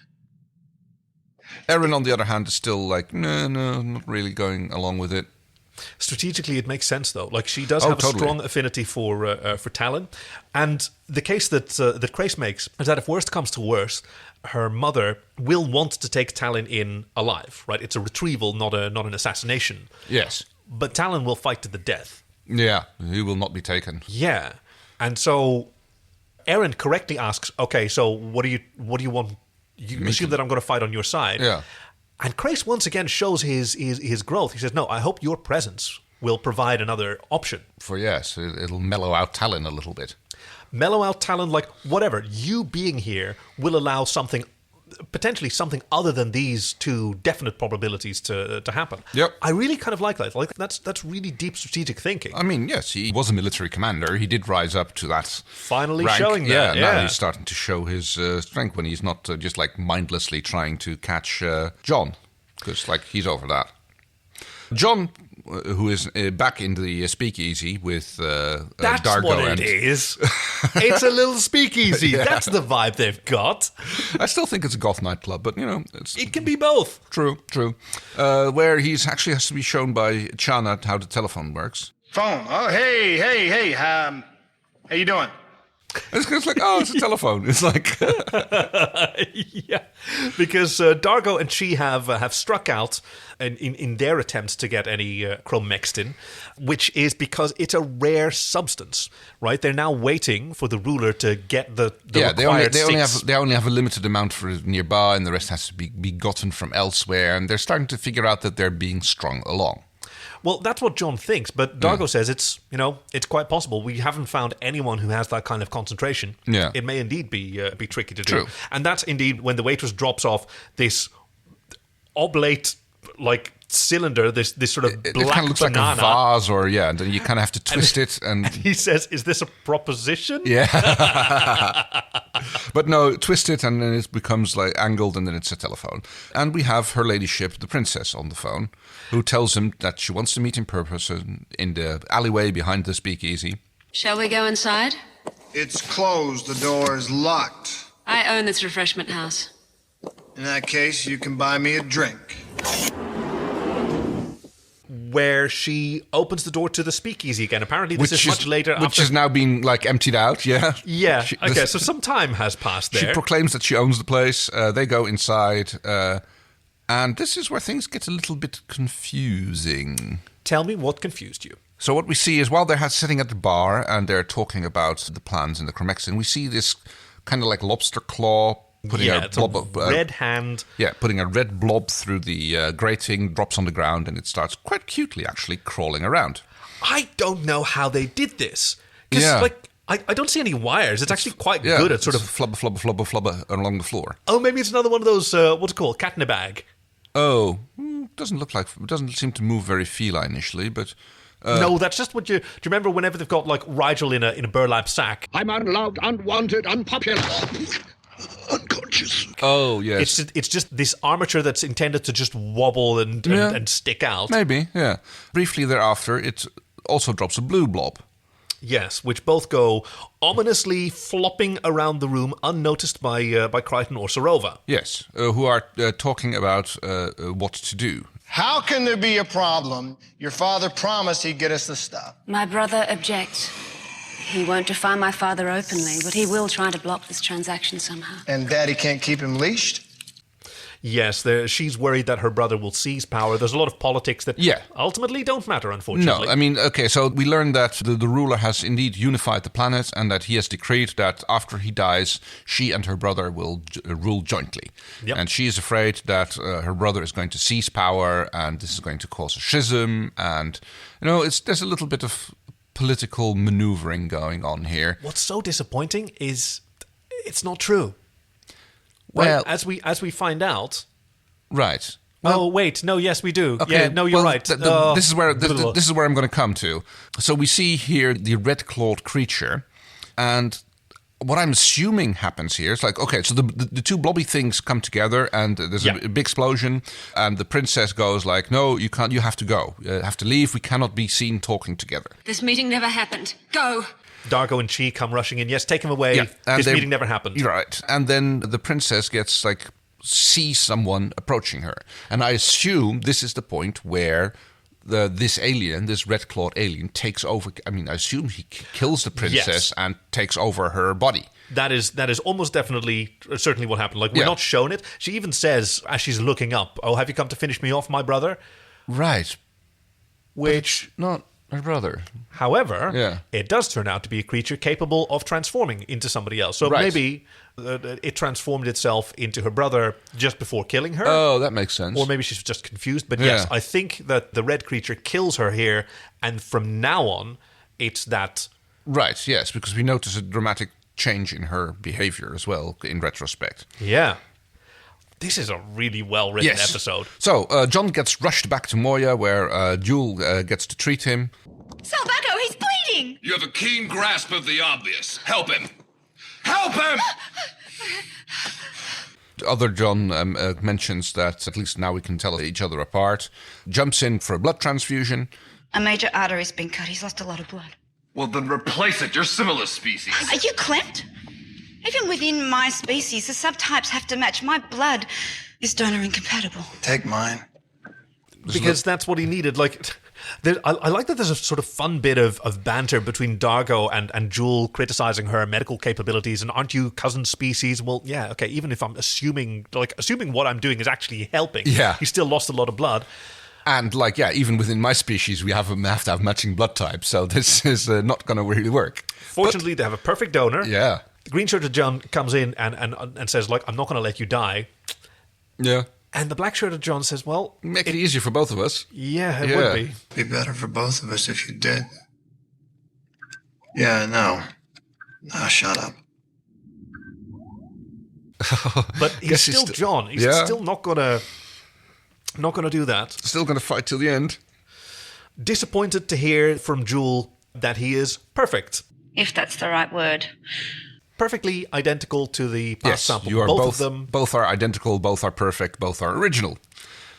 Aeryn, on the other hand, is still like, no, not really going along with it. Strategically, it makes sense, though. Like, she does have a strong affinity for Talyn. And the case that Crais makes is that if worst comes to worst, her mother will want to take Talyn in alive, right? It's a retrieval, not an assassination. Yes. But Talyn will fight to the death. Yeah, he will not be taken. Yeah. And so Aeryn correctly asks, okay, so what do you want? You assume that I'm going to fight on your side. Yeah. And Crais once again shows his growth. He says, no, I hope your presence will provide another option. It'll mellow out Talyn a little bit. Mellow out Talyn, like, whatever. You being here will allow potentially something other than these two definite probabilities to happen. Yep. I really kind of like that. Like, that's really deep strategic thinking. I mean, yes, he was a military commander. He did rise up to that Finally rank. Showing that. Yeah, now he's starting to show his strength when he's not just like mindlessly trying to catch John, because like he's over that. John, who is back in the speakeasy with That's Dargo what it is. It's a little speakeasy. Yeah. That's the vibe they've got. I still think it's a goth nightclub, but, it can be both. True. Where he's actually has to be shown by Chana how the telephone works. Phone. Oh, hey. How you doing? It's like, oh, it's a telephone. It's like... yeah, because Dargo and she have struck out in their attempts to get any chromextin, which is because it's a rare substance, right? They're now waiting for the ruler to get the required they only have a limited amount for nearby, and the rest has to be gotten from elsewhere, and they're starting to figure out that they're being strung along. Well, that's what John thinks, but Dargo says it's quite possible. We haven't found anyone who has that kind of concentration. Yeah. It may indeed be tricky to do. True. And that's indeed when the waitress drops off this oblate, like, cylinder, this sort of black it kind of looks banana. like a vase, and then you kind of have to twist it. And he says, "Is this a proposition?" Yeah. But no, twist it, and then it becomes like angled, and then it's a telephone. And we have her ladyship, the princess, on the phone, who tells him that she wants to meet in person in the alleyway behind the speakeasy. Shall we go inside? It's closed. The door is locked. I own this refreshment house. In that case, you can buy me a drink. Where she opens the door to the speakeasy again. Apparently this is much later. Which has now been, like, emptied out, yeah? Yeah, okay, so some time has passed there. She proclaims that she owns the place. They go inside, and this is where things get a little bit confusing. Tell me what confused you. So what we see is, while they're sitting at the bar and they're talking about the plans and the chromexin, we see this kind of like lobster claw putting a red hand. Yeah, putting a red blob through the grating, drops on the ground, and it starts quite cutely, actually, crawling around. I don't know how they did this. Because, like, I don't see any wires. It's actually quite good at sort of... flubber along the floor. Oh, maybe it's another one of those, what's it called, cat in a bag. Oh, doesn't seem to move very feline-ishly, but... no, that's just what do you remember whenever they've got, like, Rigel in a burlap sack? I'm unloved, unwanted, unpopular. Unconscious. Oh, yes. It's just this armature that's intended to just wobble and stick out. Maybe, yeah. Briefly thereafter, it also drops a blue blob. Yes, which both go ominously flopping around the room unnoticed by Crichton or Sarova. Yes, who are talking about what to do. How can there be a problem? Your father promised he'd get us the stuff. My brother objects. He won't defy my father openly, but he will try to block this transaction somehow. And Daddy can't keep him leashed? Yes, she's worried that her brother will seize power. There's a lot of politics that ultimately don't matter, unfortunately. No, I mean, okay, so we learned that the ruler has indeed unified the planet and that he has decreed that after he dies, she and her brother will rule jointly. Yep. And she is afraid that her brother is going to seize power and this is going to cause a schism. And, there's a little bit of political maneuvering going on here. What's so disappointing is it's not true. Well, right? as we find out, right? Well, wait, no, yes, we do. Okay, yeah, no, you're right. This is where I'm going to come to. So we see here the red-clawed creature, and what I'm assuming happens here is like, okay, so the two blobby things come together, and there's a big explosion, and the princess goes like, no, you can't. You have to go. You have to leave. We cannot be seen talking together. This meeting never happened. Go. Dargo and Chi come rushing in. Yes, take him away. Yeah, this meeting never happened. You're right. And then the princess gets sees someone approaching her. And I assume this is the point where this alien, this red-clawed alien, takes over. I mean, I assume he kills the princess and takes over her body. That is almost definitely, certainly what happened. Like, we're not shown it. She even says, as she's looking up, "Oh, have you come to finish me off, my brother?" Right. Which... not her brother. However, it does turn out to be a creature capable of transforming into somebody else. So maybe it transformed itself into her brother just before killing her. Oh, that makes sense. Or maybe she's just confused. But yes, I think that the red creature kills her here, and from now on, it's that... Right, yes, because we notice a dramatic change in her behavior as well, in retrospect. Yeah. This is a really well-written episode. So, John gets rushed back to Moya, where Jewel gets to treat him. Salvato, he's bleeding! You have a keen grasp of the obvious. Help him! Help him! Other John mentions that at least now we can tell each other apart. Jumps in for a blood transfusion. A major artery's been cut. He's lost a lot of blood. Well, then replace it. You're similar species. Are you clamped? Even within my species, the subtypes have to match. My blood is donor incompatible. Take mine. Because that's what he needed. Like, I like that there's a sort of fun bit of banter between Dargo and Jewel criticizing her medical capabilities and aren't you cousin species? Well, yeah, okay, even if I'm assuming what I'm doing is actually helping, he still lost a lot of blood. And even within my species, we have to have matching blood types, so this is not going to really work. Fortunately, they have a perfect donor. Yeah. The green-shirted John comes in and says, I'm not going to let you die. Yeah. And the black-shirted John says, well... Make it easier for both of us. Yeah, it would be. Be better for both of us if you did. Yeah, I know. Now shut up. But he's still John. He's still not gonna do that. Still gonna fight till the end. Disappointed to hear from Jewel that he is perfect. If that's the right word. Perfectly identical to the past sample. You are both of them. Both are identical, both are perfect, both are original.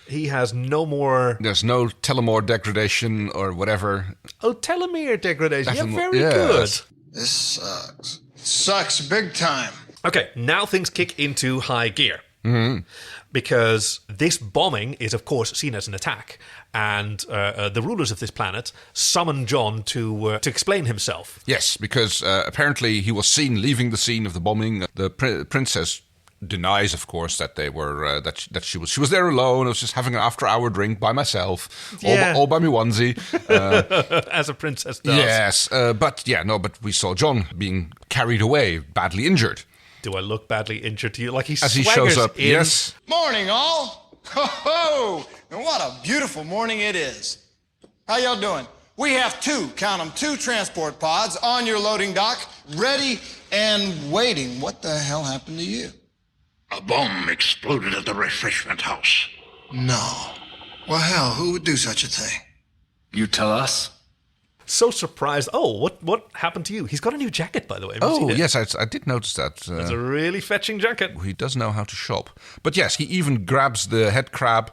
He has no more... There's no telomere degradation or whatever. Oh, telomere degradation. Yeah, very good. This sucks. Sucks big time. Okay, now things kick into high gear. Mm-hmm. Because this bombing is, of course, seen as an attack. And the rulers of this planet summon John to explain himself. Yes, because apparently he was seen leaving the scene of the bombing. The princess denies, of course, that they were that she was there alone. I was just having an after-hour drink by myself, all by me onesie, as a princess does. Yes, but we saw John being carried away, badly injured. Do I look badly injured to you? Like as he shows up, in. Yes. Morning, all. Ho ho! And what a beautiful morning it is. How y'all doing? We have count them, 2 transport pods on your loading dock, ready and waiting. What the hell happened to you? A bomb exploded at the refreshment house. No. Well, hell, who would do such a thing? You tell us. So surprised. Oh, what happened to you? He's got a new jacket, by the way. Yes, I did notice that. It's a really fetching jacket. He does know how to shop. But yes, he even grabs the head crab,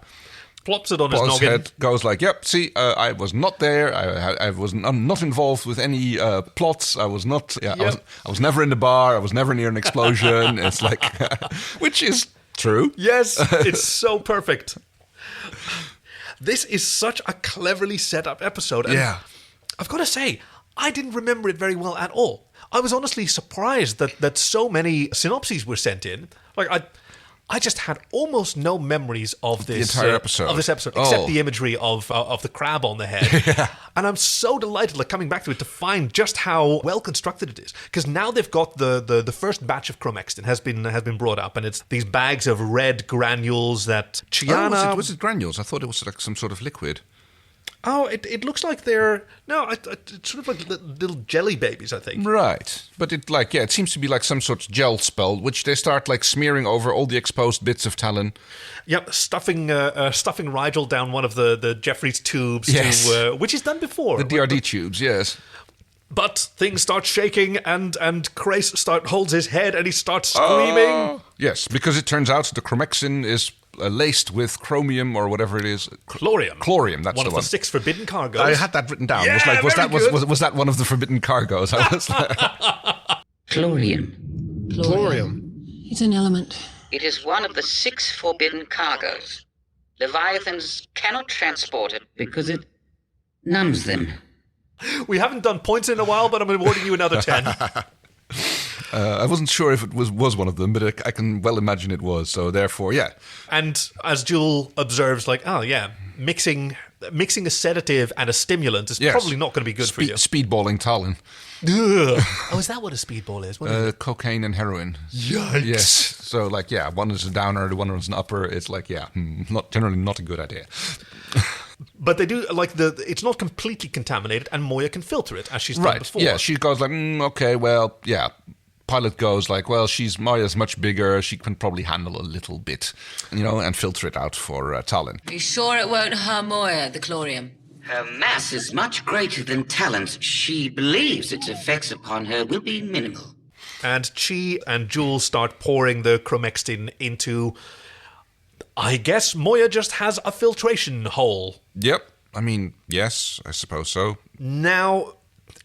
plops it on his noggin. Head, goes like, yep, see, I was not there. I was not involved with any plots. I was not. I was never in the bar. I was never near an explosion. It's like, which is true. Yes, it's so perfect. This is such a cleverly set up episode. And I've got to say, I didn't remember it very well at all. I was honestly surprised that so many synopses were sent in. Like, I just had almost no memories of this the entire episode. Except the imagery of the crab on the head. And I'm so delighted, coming back to it, to find just how well constructed it is. Because now they've got the first batch of Chromextin has been brought up, and it's these bags of red granules that Chiana... was it granules? I thought it was like some sort of liquid. Oh, it looks like they're... No, it's sort of like little jelly babies, I think. Right. But it seems to be like some sort of gel spell, which they start smearing over all the exposed bits of Talyn. Yep, stuffing Rigel down one of the Jeffries tubes, which is done before. The DRD tubes, yes. But things start shaking, and Crais holds his head, and he starts screaming. Yes, because it turns out the Chromexin is... laced with chromium or whatever it is. Chlorium, that's one the of one. the 6 forbidden cargoes. I had that written down. Yeah, was that one of the forbidden cargoes? I was Chlorium. It's an element. It is one of the 6 forbidden cargoes. Leviathans cannot transport it because it numbs them. We haven't done points in a while, but I'm awarding you another 10. I wasn't sure if it was one of them, but I can well imagine it was. So therefore, yeah. And as Jewel observes, mixing a sedative and a stimulant is probably not going to be good for you. Speedballing Talyn. Oh, is that what a speedball is? Cocaine and heroin. Yikes. Yes. So one is a downer, the one is an upper. It's generally not a good idea. But they do, it's not completely contaminated, and Moya can filter it, as she's done before. Yeah, she goes okay, well, yeah. Pilot goes Moya's much bigger, she can probably handle a little bit, and filter it out for Talyn. Are you sure it won't harm Moya, the chlorium? Her mass is much greater than Talyn's. She believes its effects upon her will be minimal. And Chi and Jewel start pouring the Chromextin into... I guess Moya just has a filtration hole. Yep. I mean, yes, I suppose so. Now...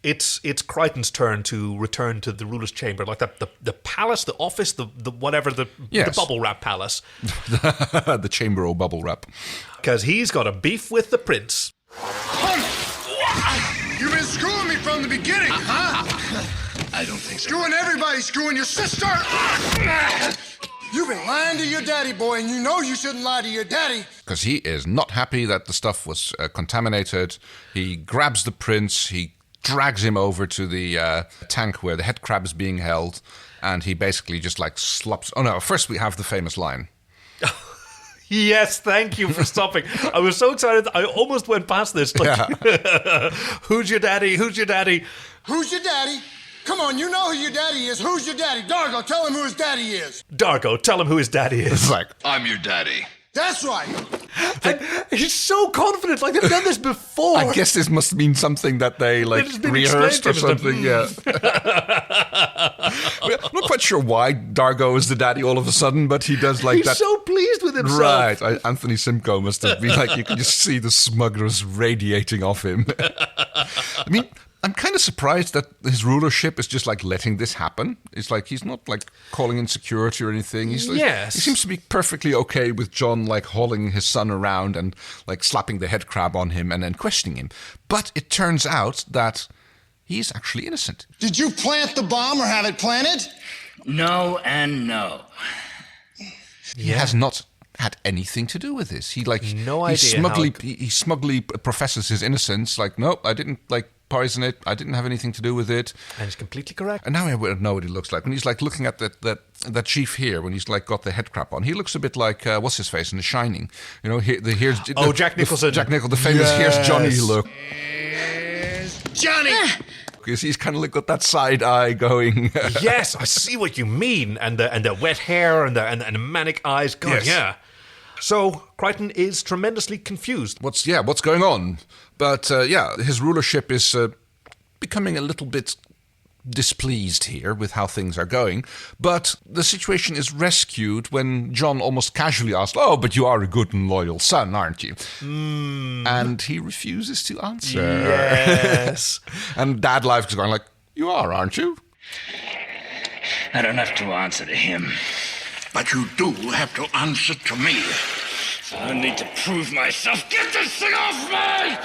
It's Crichton's turn to return to the ruler's chamber, like the palace, the office, the bubble wrap palace. The chamber or bubble wrap. Because he's got a beef with the prince. You've been screwing me from the beginning, huh? I don't think so. Screwing everybody, screwing your sister. You've been lying to your daddy, boy, and you know you shouldn't lie to your daddy. Because he is not happy that the stuff was contaminated. He grabs the prince, he drags him over to the tank where the head crab is being held, and he basically just like slops... Oh no, first we have the famous line. Yes, thank you for stopping. I was so excited, I almost went past this. Like, yeah. Who's your daddy? Who's your daddy? Who's your daddy? Come on, you know who your daddy is. Who's your daddy? Dargo, tell him who his daddy is. Dargo, tell him who his daddy is. It's like, I'm your daddy. That's right. And he's so confident, like they've done this before. I guess this must mean something that they like rehearsed or something. Yeah. I'm not quite sure why Dargo is the daddy all of a sudden, but he does like he's that. He's so pleased with himself. Right. Anthony Simcoe must have been like, you can just see the smugness radiating off him. I mean, I'm kind of surprised that his rulership is just like letting this happen. It's like he's not like calling in security or anything. He's like, yes. He seems to be perfectly okay with John like hauling his son around and like slapping the head crab on him and then questioning him. But it turns out that he's actually innocent. Did you plant the bomb or have it planted? No and no. He has not had anything to do with this. He like no idea he smugly professes his innocence. Like, nope, I didn't like poison it. I didn't have anything to do with it. And he's completely correct. And now I know what he looks like when he's like looking at that chief here when he's like got the head crap on. He looks a bit like what's his face in The Shining. You know, here's Jack Nicholson. Jack Nicholson, the famous Here's Johnny look. Here's Johnny. Because he's kind of like got that side eye going. Yes, I see what you mean. And the wet hair and the manic eyes. God, yes. Yeah. So Crichton is tremendously confused. What's going on? But his rulership is becoming a little bit displeased here with how things are going. But the situation is rescued when John almost casually asks, "Oh, but you are a good and loyal son, aren't you?" And he refuses to answer. Yes. And Dad Life is going like, "You are, aren't you?" I don't have to answer to him. But you do have to answer to me. I need to prove myself. Get this thing off me!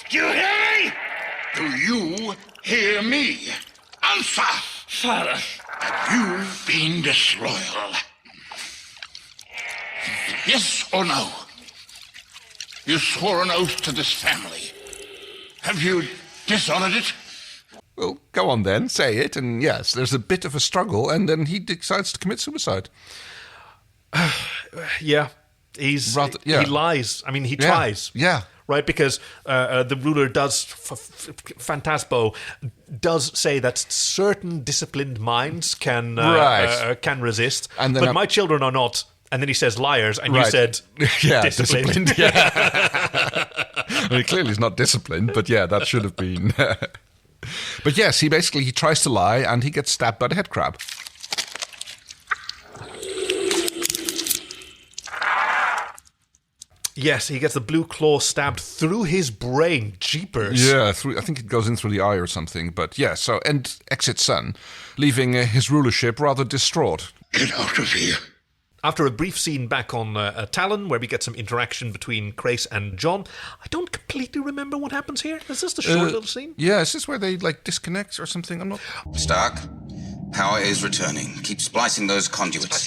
Do you hear me? Do you hear me? Answer! Father. You've been disloyal. Yes or no? You swore an oath to this family. Have you dishonored it? Well, go on then, say it, and yes, there's a bit of a struggle, and then he decides to commit suicide. Yeah, he lies. I mean, he tries. Yeah. Right, because the ruler does, Phantaspo, does say that certain disciplined minds can resist, but my children are not. And then he says liars, and you said disciplined. Yeah. I mean, clearly he's not disciplined, but yeah, that should have been... But yes, he tries to lie and he gets stabbed by the head crab. Yes, he gets the blue claw stabbed through his brain. Jeepers. Yeah, I think it goes in through the eye or something. But yeah, so and exits son, leaving his rulership rather distraught. Get out of here. After a brief scene back on Talyn, where we get some interaction between Crais and John, I don't completely remember what happens here. Is this the short little scene? Yeah, is this where they like disconnect or something? I'm not... Stark, power is returning. Keep splicing those conduits.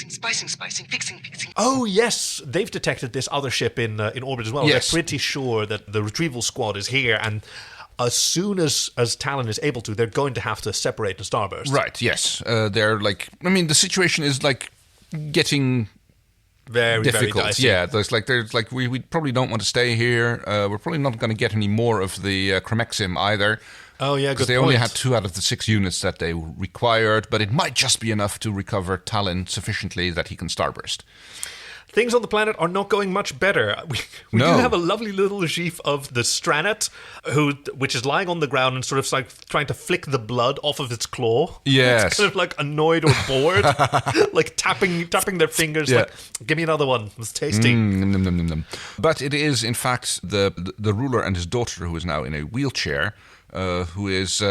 Splicing, fixing. Oh, yes. They've detected this other ship in orbit as well. Yes. They're pretty sure that the retrieval squad is here, and as soon as Talyn is able to, they're going to have to separate the starburst. Right, yes. They're like... I mean, the situation is like... getting very difficult. Very dicey. Yeah, there's like we probably don't want to stay here. We're probably not going to get any more of the Chromexim either. Oh yeah, because they only had 2 out of the 6 units that they required, but it might just be enough to recover Talyn sufficiently that he can starburst. Things on the planet are not going much better. We do have a lovely little sheaf of the Stranet, which is lying on the ground and sort of like trying to flick the blood off of its claw. Yes. It's kind of like annoyed or bored, like tapping their fingers, like, give me another one. It's tasty. But it is, in fact, the ruler and his daughter, who is now in a wheelchair, who is...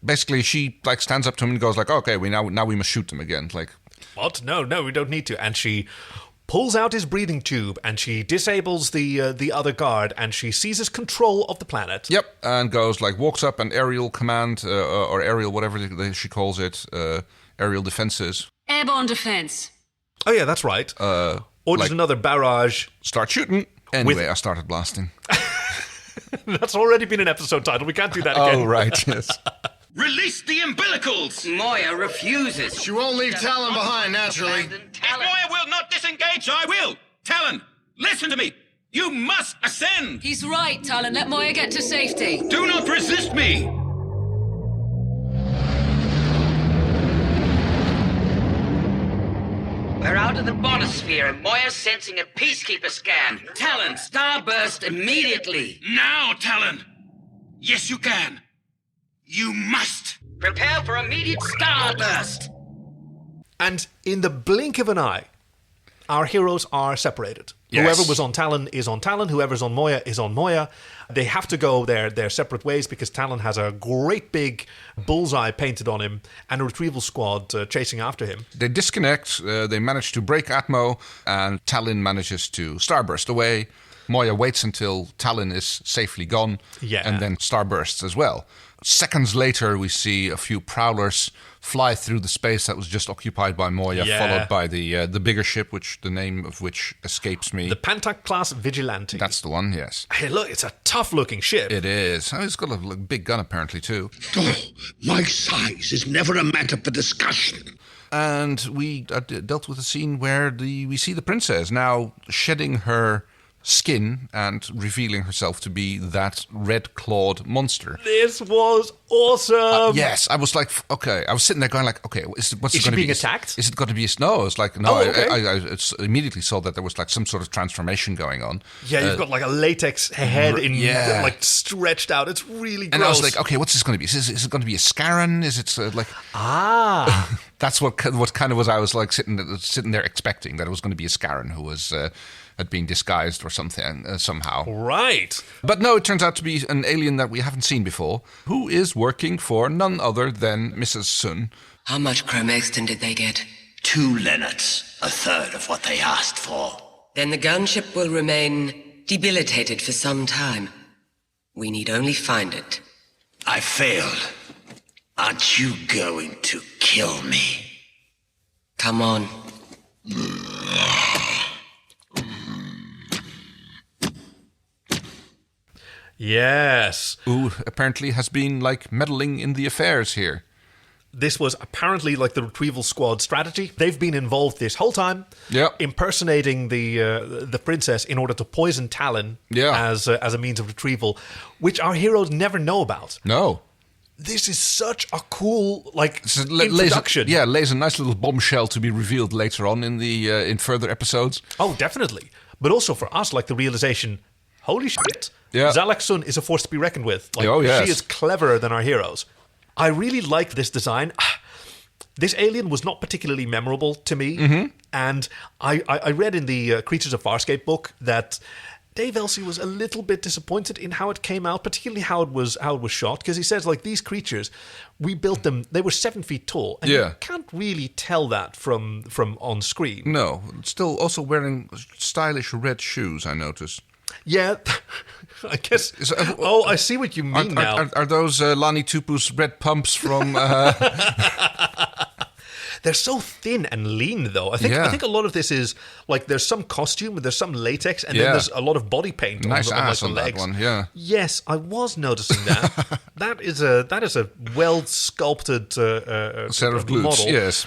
basically she like stands up to him and goes like, okay, now we must shoot them again. Like... What? No, we don't need to. And she pulls out his breathing tube, and she disables the other guard, and she seizes control of the planet. Yep, and walks up and aerial command, or aerial, whatever she calls it, aerial defenses. Airborne defense. Oh yeah, that's right. Orders another barrage. Start shooting. Anyway, I started blasting. That's already been an episode title. We can't do that again. Oh, right, yes. Release the umbilicals! Moya refuses. She won't leave Talyn behind, naturally. If Moya will not disengage, I will! Talyn, listen to me! You must ascend! He's right, Talyn. Let Moya get to safety. Do not resist me! We're out of the biosphere and Moya's sensing a peacekeeper scan. Talyn, starburst immediately. Now, Talyn! Yes, you can. You must! Prepare for immediate starburst! And in the blink of an eye, our heroes are separated. Yes. Whoever was on Talyn is on Talyn. Whoever's on Moya is on Moya. They have to go their separate ways because Talyn has a great big bullseye painted on him and a retrieval squad chasing after him. They disconnect. They manage to break Atmo, and Talyn manages to starburst away. Moya waits until Talyn is safely gone, and then starbursts as well. Seconds later, we see a few prowlers fly through the space that was just occupied by Moya, followed by the bigger ship, the name of which escapes me. The Pentac-class Vigilante. That's the one, yes. Hey, look, it's a tough-looking ship. It is. Oh, it's got a big gun, apparently, too. Oh, my size is never a matter for discussion. And we dealt with a scene where we see the princess now shedding her skin and revealing herself to be that red-clawed monster. This was awesome. Yes, I was like, okay. I was sitting there going like, okay, what's it going to be? Is she being attacked? Is it going to be? No, it's like, no. Oh, okay. I immediately saw that there was like some sort of transformation going on. Yeah, you've got like a latex head like stretched out. It's really gross. And I was like, okay, what's this going to be? Is it going to be a Scarron? Is it That's what kind of was I was like sitting there expecting that it was going to be a Scarron who was had been disguised or something somehow. Right. But no, it turns out to be an alien that we haven't seen before, who is working for none other than Mrs. Sun. How much chromexton did they get? 2 linnets, a third of what they asked for. Then the gunship will remain debilitated for some time. We need only find it. I failed. Aren't you going to kill me? Come on. Yes. Who apparently has been like meddling in the affairs here. This was apparently like the retrieval squad strategy. They've been involved this whole time, impersonating the princess in order to poison Talyn as a means of retrieval, which our heroes never know about. No. This is such a cool introduction. Lays a nice little bombshell to be revealed later on in further episodes. Oh, definitely. But also for us, like the realization, holy shit, Zalak Sun is a force to be reckoned with. Like, she is cleverer than our heroes. I really like this design. This alien was not particularly memorable to me, and I read in the Creatures of Farscape book that Dave Elsey was a little bit disappointed in how it came out, particularly how it was shot, because he says like these creatures, we built them, they were 7 feet tall, and you can't really tell that from on screen. No, still also wearing stylish red shoes, I noticed. Yeah, I guess. I see what you mean now. Are those Lani Tupu's red pumps from? They're so thin and lean, though. I think a lot of this is like there's some costume, there's some latex, and then there's a lot of body paint on the legs. That one, yeah. Yes, I was noticing that. that is a well sculpted set of glutes. Model. Yes.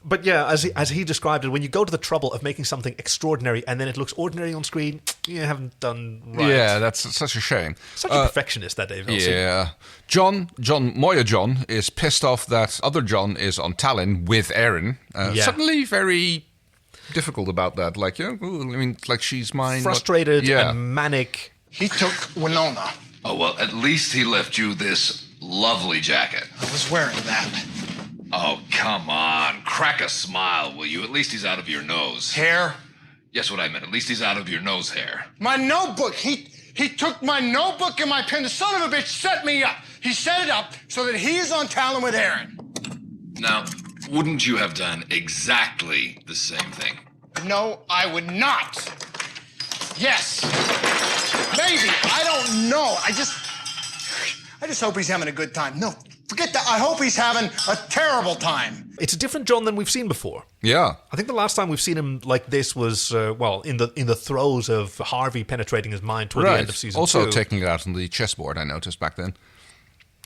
But yeah, as he described it, when you go to the trouble of making something extraordinary and then it looks ordinary on screen, you haven't done right. Yeah, that's such a shame. Such a perfectionist, that Dave Elsey. Yeah. Moya John is pissed off that other John is on Talyn with Aeryn. Suddenly very difficult about that. Like, like she's mine. Frustrated and manic. He took Winona. Oh, well, at least he left you this lovely jacket. I was wearing that. Oh, come on. Crack a smile, will you? At least he's out of your nose. Hair? Yes, what I meant. At least he's out of your nose hair. My notebook. He took my notebook and my pen. The son of a bitch set me up. He set it up so that he is on Talyn with Aeryn. Now, wouldn't you have done exactly the same thing? No, I would not. Yes. Maybe. I don't know. I just hope he's having a good time. No, forget that. I hope he's having a terrible time. It's a different John than we've seen before. Yeah. I think the last time we've seen him like this was, in the throes of Harvey penetrating his mind toward the end of season 2. Also taking it out on the chessboard, I noticed back then.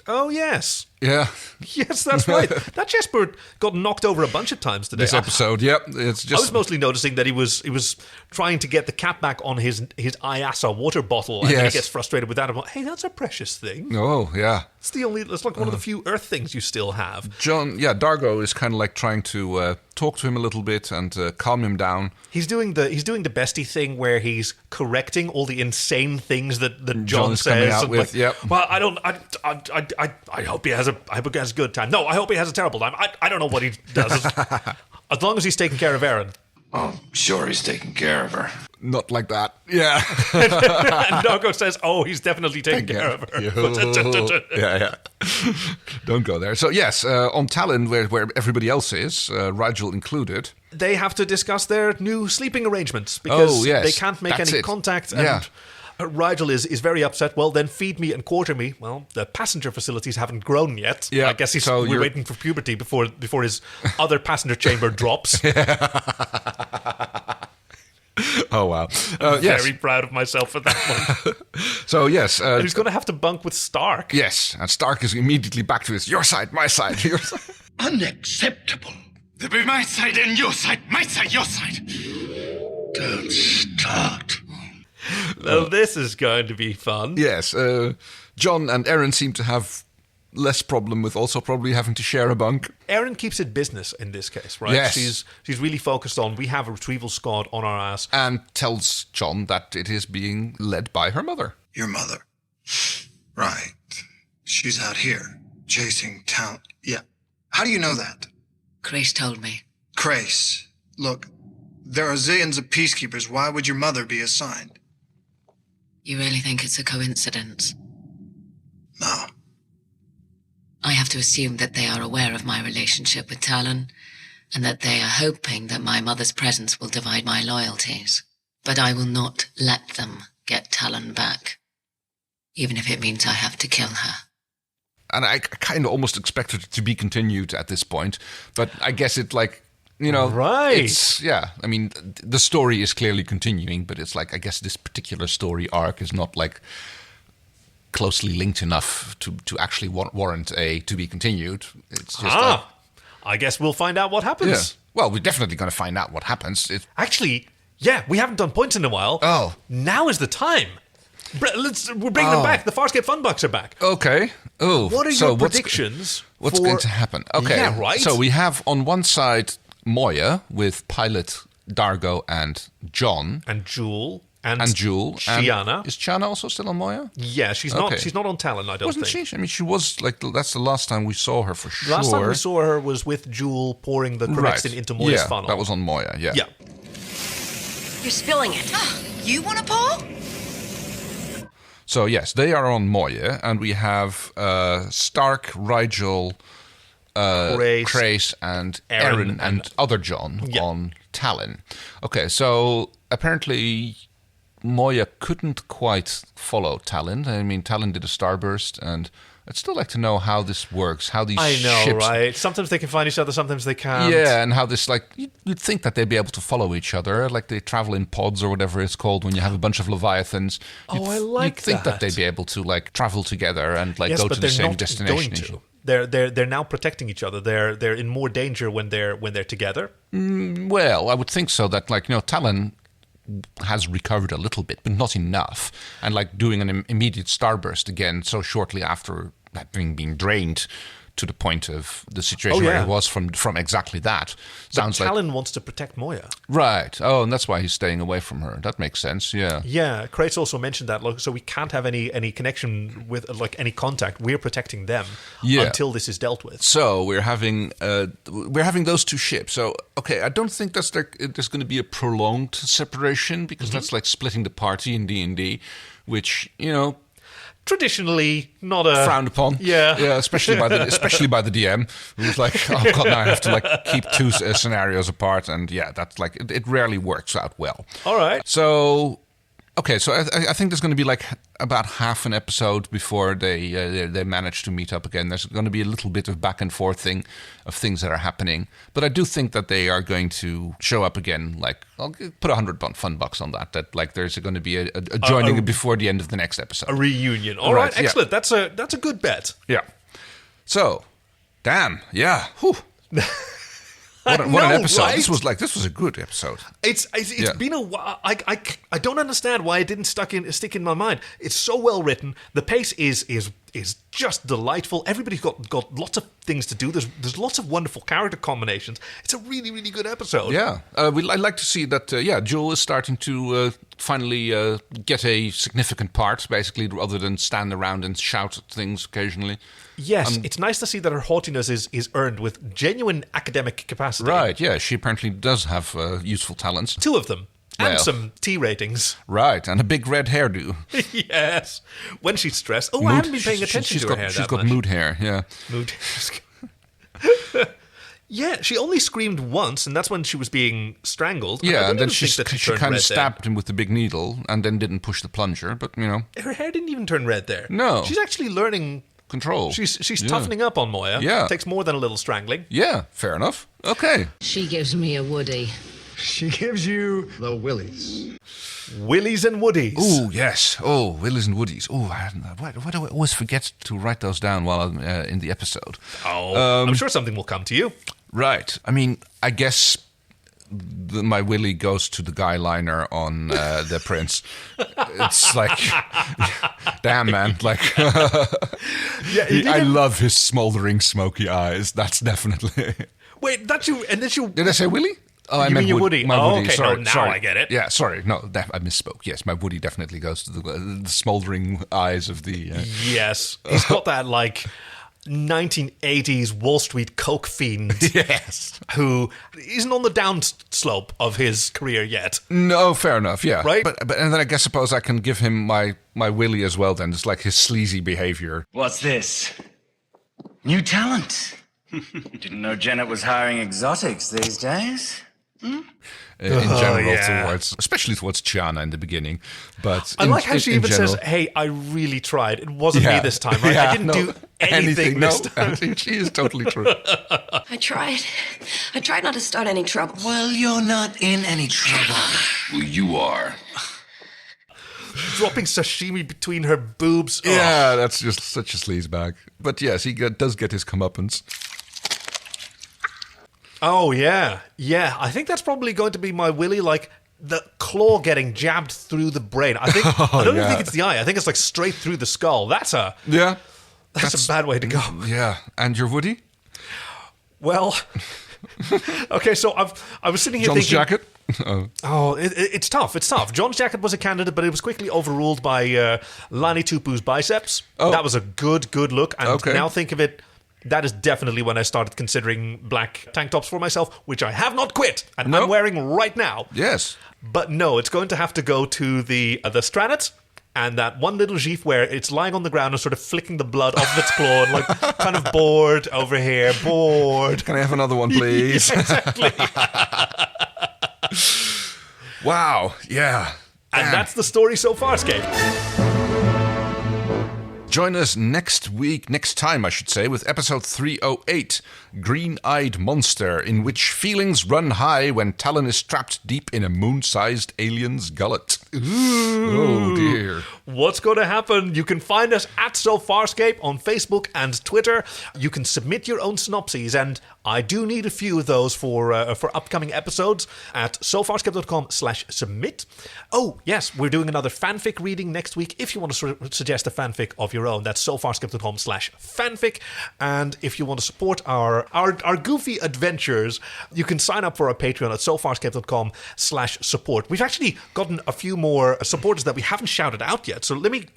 Oh, yes. Yeah. Yes, that's right. That chessboard got knocked over a bunch of times today. This episode, yep. It's just... I was mostly noticing that he was trying to get the cap back on his Iasa water bottle, and then he gets frustrated with that. I'm like, hey, that's a precious thing. Oh, yeah. It's like one of the few Earth things you still have. Dargo is kind of like trying to talk to him a little bit and calm him down. He's doing the bestie thing where he's correcting all the insane things that John says. Coming out with, yep. Well, I hope he has a good time. No, I hope he has a terrible time. I don't know what he does. As long as he's taking care of Aeryn. Oh, sure, he's taking care of her. Not like that. Yeah. And Dargo says, oh, he's definitely taking care of her. Yeah. Don't go there. So, yes, on Talyn, where everybody else is, Rigel included. They have to discuss their new sleeping arrangements because they can't make any contact. And Rigel is very upset. Well, then feed me and quarter me. Well, the passenger facilities haven't grown yet. Yeah, I guess we're waiting for puberty before his other passenger chamber drops. Oh, wow. Very proud of myself for that one. So, yes. And he's going to have to bunk with Stark. Yes, and Stark is immediately back to his your side, my side, your side. Unacceptable. There'll be my side and your side, my side, your side. Don't start. Well, this is going to be fun. Yes, John and Aeryn seem to have less problem with also probably having to share a bunk. Aeryn keeps it business in this case, right? Yes. She's really focused on, we have a retrieval squad on our ass. And tells John that it is being led by her mother. Your mother. Right. She's out here, chasing Talyn. Yeah. How do you know that? Crais told me. Crais. Look, there are zillions of peacekeepers. Why would your mother be assigned? You really think it's a coincidence? No. I have to assume that they are aware of my relationship with Talyn, and that they are hoping that my mother's presence will divide my loyalties. But I will not let them get Talyn back, even if it means I have to kill her. And I kind of almost expected it to be continued at this point, but I guess it right. It's, I mean, the story is clearly continuing, but it's like, I guess this particular story arc is not like closely linked enough to actually warrant to be continued. It's just I guess we'll find out what happens. Yeah. Well, we're definitely going to find out what happens. Actually, we haven't done points in a while. Oh. Now is the time. We're bringing them back. The Farscape Fun Bucks are back. Okay. Oh. What are your predictions? What's going to happen? Okay. Yeah, right. So we have on one side Moya with Pilot, Dargo, and John. And Jewel. And Jewel. Shiana. Is Shiana also still on Moya? Yeah, she's not. She's not on Talyn, I don't Wasn't think. She? I mean, she was like that's the last time we saw her for sure. Last time we saw her was with Jewel pouring the Corexin into Moya's funnel. That was on Moya. Yeah. Yeah. You're spilling it. You want to pour? So yes, they are on Moya, and we have Stark, Rigel, Crais, and Aeryn and other John on Talyn. Okay, so apparently Moya couldn't quite follow Talyn. I mean, Talyn did a starburst, and I'd still like to know how this works, how these ships... right? Sometimes they can find each other, sometimes they can't. Yeah, and how this, like, you'd think that they'd be able to follow each other, like they travel in pods or whatever it's called when you have a bunch of Leviathans. You'd think that they'd be able to, like, travel together and, like, go to the same destination. They're now protecting each other. They're in more danger when they're together. Well, I would think so. That Talyn has recovered a little bit, but not enough. And like doing an immediate starburst again so shortly after having been drained to the point of the situation where he was from exactly that. Sounds like Talyn wants to protect Moya. Right. Oh, and that's why he's staying away from her. That makes sense, yeah. Yeah, Crais also mentioned that, so we can't have any connection with, like, any contact. We're protecting them until this is dealt with. So we're having those two ships. So, okay, I don't think there's going to be a prolonged separation, because that's like splitting the party in D&D, which, traditionally not a frowned upon. Yeah, especially by the DM, who's like, oh god, now I have to like keep two scenarios apart, and that's like it rarely works out well. All right, so. Okay, so I think there's going to be like about half an episode before they manage to meet up again. There's going to be a little bit of back and forth thing of things that are happening, but I do think that they are going to show up again. Like I'll put $100 on that. That like there's going to be a joining before the end of the next episode, a reunion. All right, excellent. Yeah. That's a good bet. Yeah. So, damn, yeah. Whew. What an episode! Right? This was a good episode. It's been a while. I don't understand why it didn't stick in my mind. It's so well written. The pace is just delightful. Everybody's got lots of things to do. There's lots of wonderful character combinations. It's a really, really good episode. Yeah, I like to see that. Jewel is starting to finally get a significant part, basically, rather than stand around and shout at things occasionally. Yes, it's nice to see that her haughtiness is earned with genuine academic capacity. Right, yeah, she apparently does have useful talents. 2 of them. And some T ratings. Right, and a big red hairdo. Yes, when she's stressed. Oh, I haven't been paying attention to her hair that much. She's got mood hair, yeah. Mood Yeah, she only screamed once, and that's when she was being strangled. Yeah, and then she kind of stabbed him with the big needle, and then didn't push the plunger, but, Her hair didn't even turn red there. No. She's actually learning... control. She's toughening up on Moya. Yeah. It takes more than a little strangling. Yeah, fair enough. Okay. She gives me a Woody. She gives you the willies. Willies and Woodies. Oh, yes. Oh, Willies and Woodies. Oh, why do I always forget to write those down while I'm in the episode? Oh, I'm sure something will come to you. Right. I mean, I guess my Willy goes to the guy liner on the Prince. It's like, damn, man. Like, I love his smoldering, smoky eyes. That's definitely. Wait, that's you. And then you. Did I say Willy? Oh, I meant your Woody. My Woody. Okay. Sorry, now sorry. I get it. Yeah, sorry. No, I misspoke. Yes, my Woody definitely goes to the smoldering eyes of the. Yes, he's got that like 1980s Wall Street coke fiend. Yes, who isn't on the downslope of his career yet. No, fair enough. Yeah, right. But and then I suppose I can give him my Willy as well. Then it's like his sleazy behavior. What's this? New talent. Didn't know Janet was hiring exotics these days. In general, towards, especially towards Chiana in the beginning. But I like how she even says, "Hey, I really tried. It wasn't me this time, right? I didn't do anything this time." She is totally true. I tried not to start any trouble. Well, you're not in any trouble. Well, you are. Dropping sashimi between her boobs. Yeah, that's just such a sleazebag. But yes, he does get his comeuppance. Oh, yeah. Yeah, I think that's probably going to be my Willy, like the claw getting jabbed through the brain. I don't even think it's the eye. I think it's like straight through the skull. That's a bad way to go. Yeah. And your Woody? Well, okay, so I was sitting here John's thinking... jacket? It's tough. It's tough. John's jacket was a candidate, but it was quickly overruled by Lani Tupu's biceps. Oh. That was a good look. And now think of it... That is definitely when I started considering black tank tops for myself, which I have not quit, and I'm wearing right now. Yes. But no, it's going to have to go to the Stranets, and that one little gif where it's lying on the ground and sort of flicking the blood off of its claw, and like kind of bored over here, bored. Can I have another one, please? Yeah, exactly. Wow, yeah. And that's the story so far, Farscape. Join us next time, I should say, with episode 308, Green-Eyed Monster, in which feelings run high when Talyn is trapped deep in a moon-sized alien's gullet. Ooh. Oh, dear. What's going to happen? You can find us at Farscape on Facebook and Twitter. You can submit your own synopses, and I do need a few of those for upcoming episodes at sofarscape.com/submit. Oh, yes, we're doing another fanfic reading next week. If you want to suggest a fanfic of your own, that's sofarscape.com/fanfic. And if you want to support our goofy adventures, you can sign up for our Patreon at sofarscape.com/support. We've actually gotten a few more supporters that we haven't shouted out yet. So let me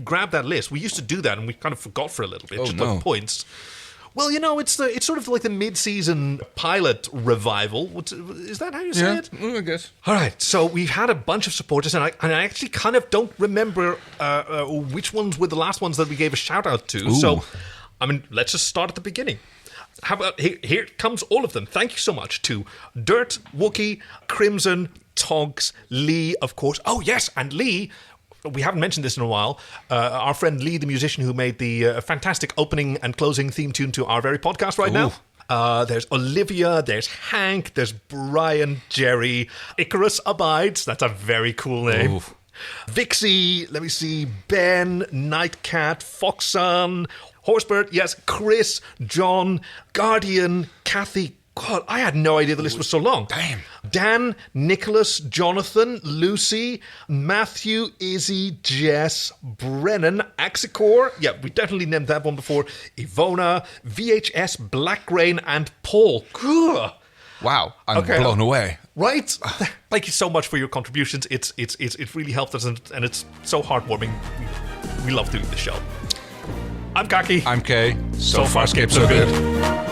grab that list. We used to do that and we kind of forgot for a little bit, just on points. Well, it's sort of like the mid-season pilot revival. Is that how you say it? I guess. All right, so we've had a bunch of supporters, and I actually kind of don't remember which ones were the last ones that we gave a shout-out to. Ooh. So, let's just start at the beginning. How about, here comes all of them. Thank you so much to Dirt, Wookie, Crimson, Togs, Lee, of course. Oh, yes, and Lee... We haven't mentioned this in a while. Our friend Lee, the musician who made the fantastic opening and closing theme tune to our very podcast right now. There's Olivia, there's Hank, there's Brian, Jerry, Icarus Abides. That's a very cool name. Ooh. Vixie, let me see, Ben, Nightcat, Foxon, Horsebird, yes, Chris, John, Guardian, Kathy. God, I had no idea the list was so long. Damn. Dan, Nicholas, Jonathan, Lucy, Matthew, Izzy, Jess, Brennan, Axicor. Yeah, we definitely named that one before. Ivona, VHS, Black Rain, and Paul. Ugh. Wow, I'm blown away. Right? Thank you so much for your contributions. It really helped us, and it's so heartwarming. We love doing the show. I'm Kaki. I'm Kay. So Farscape, so good.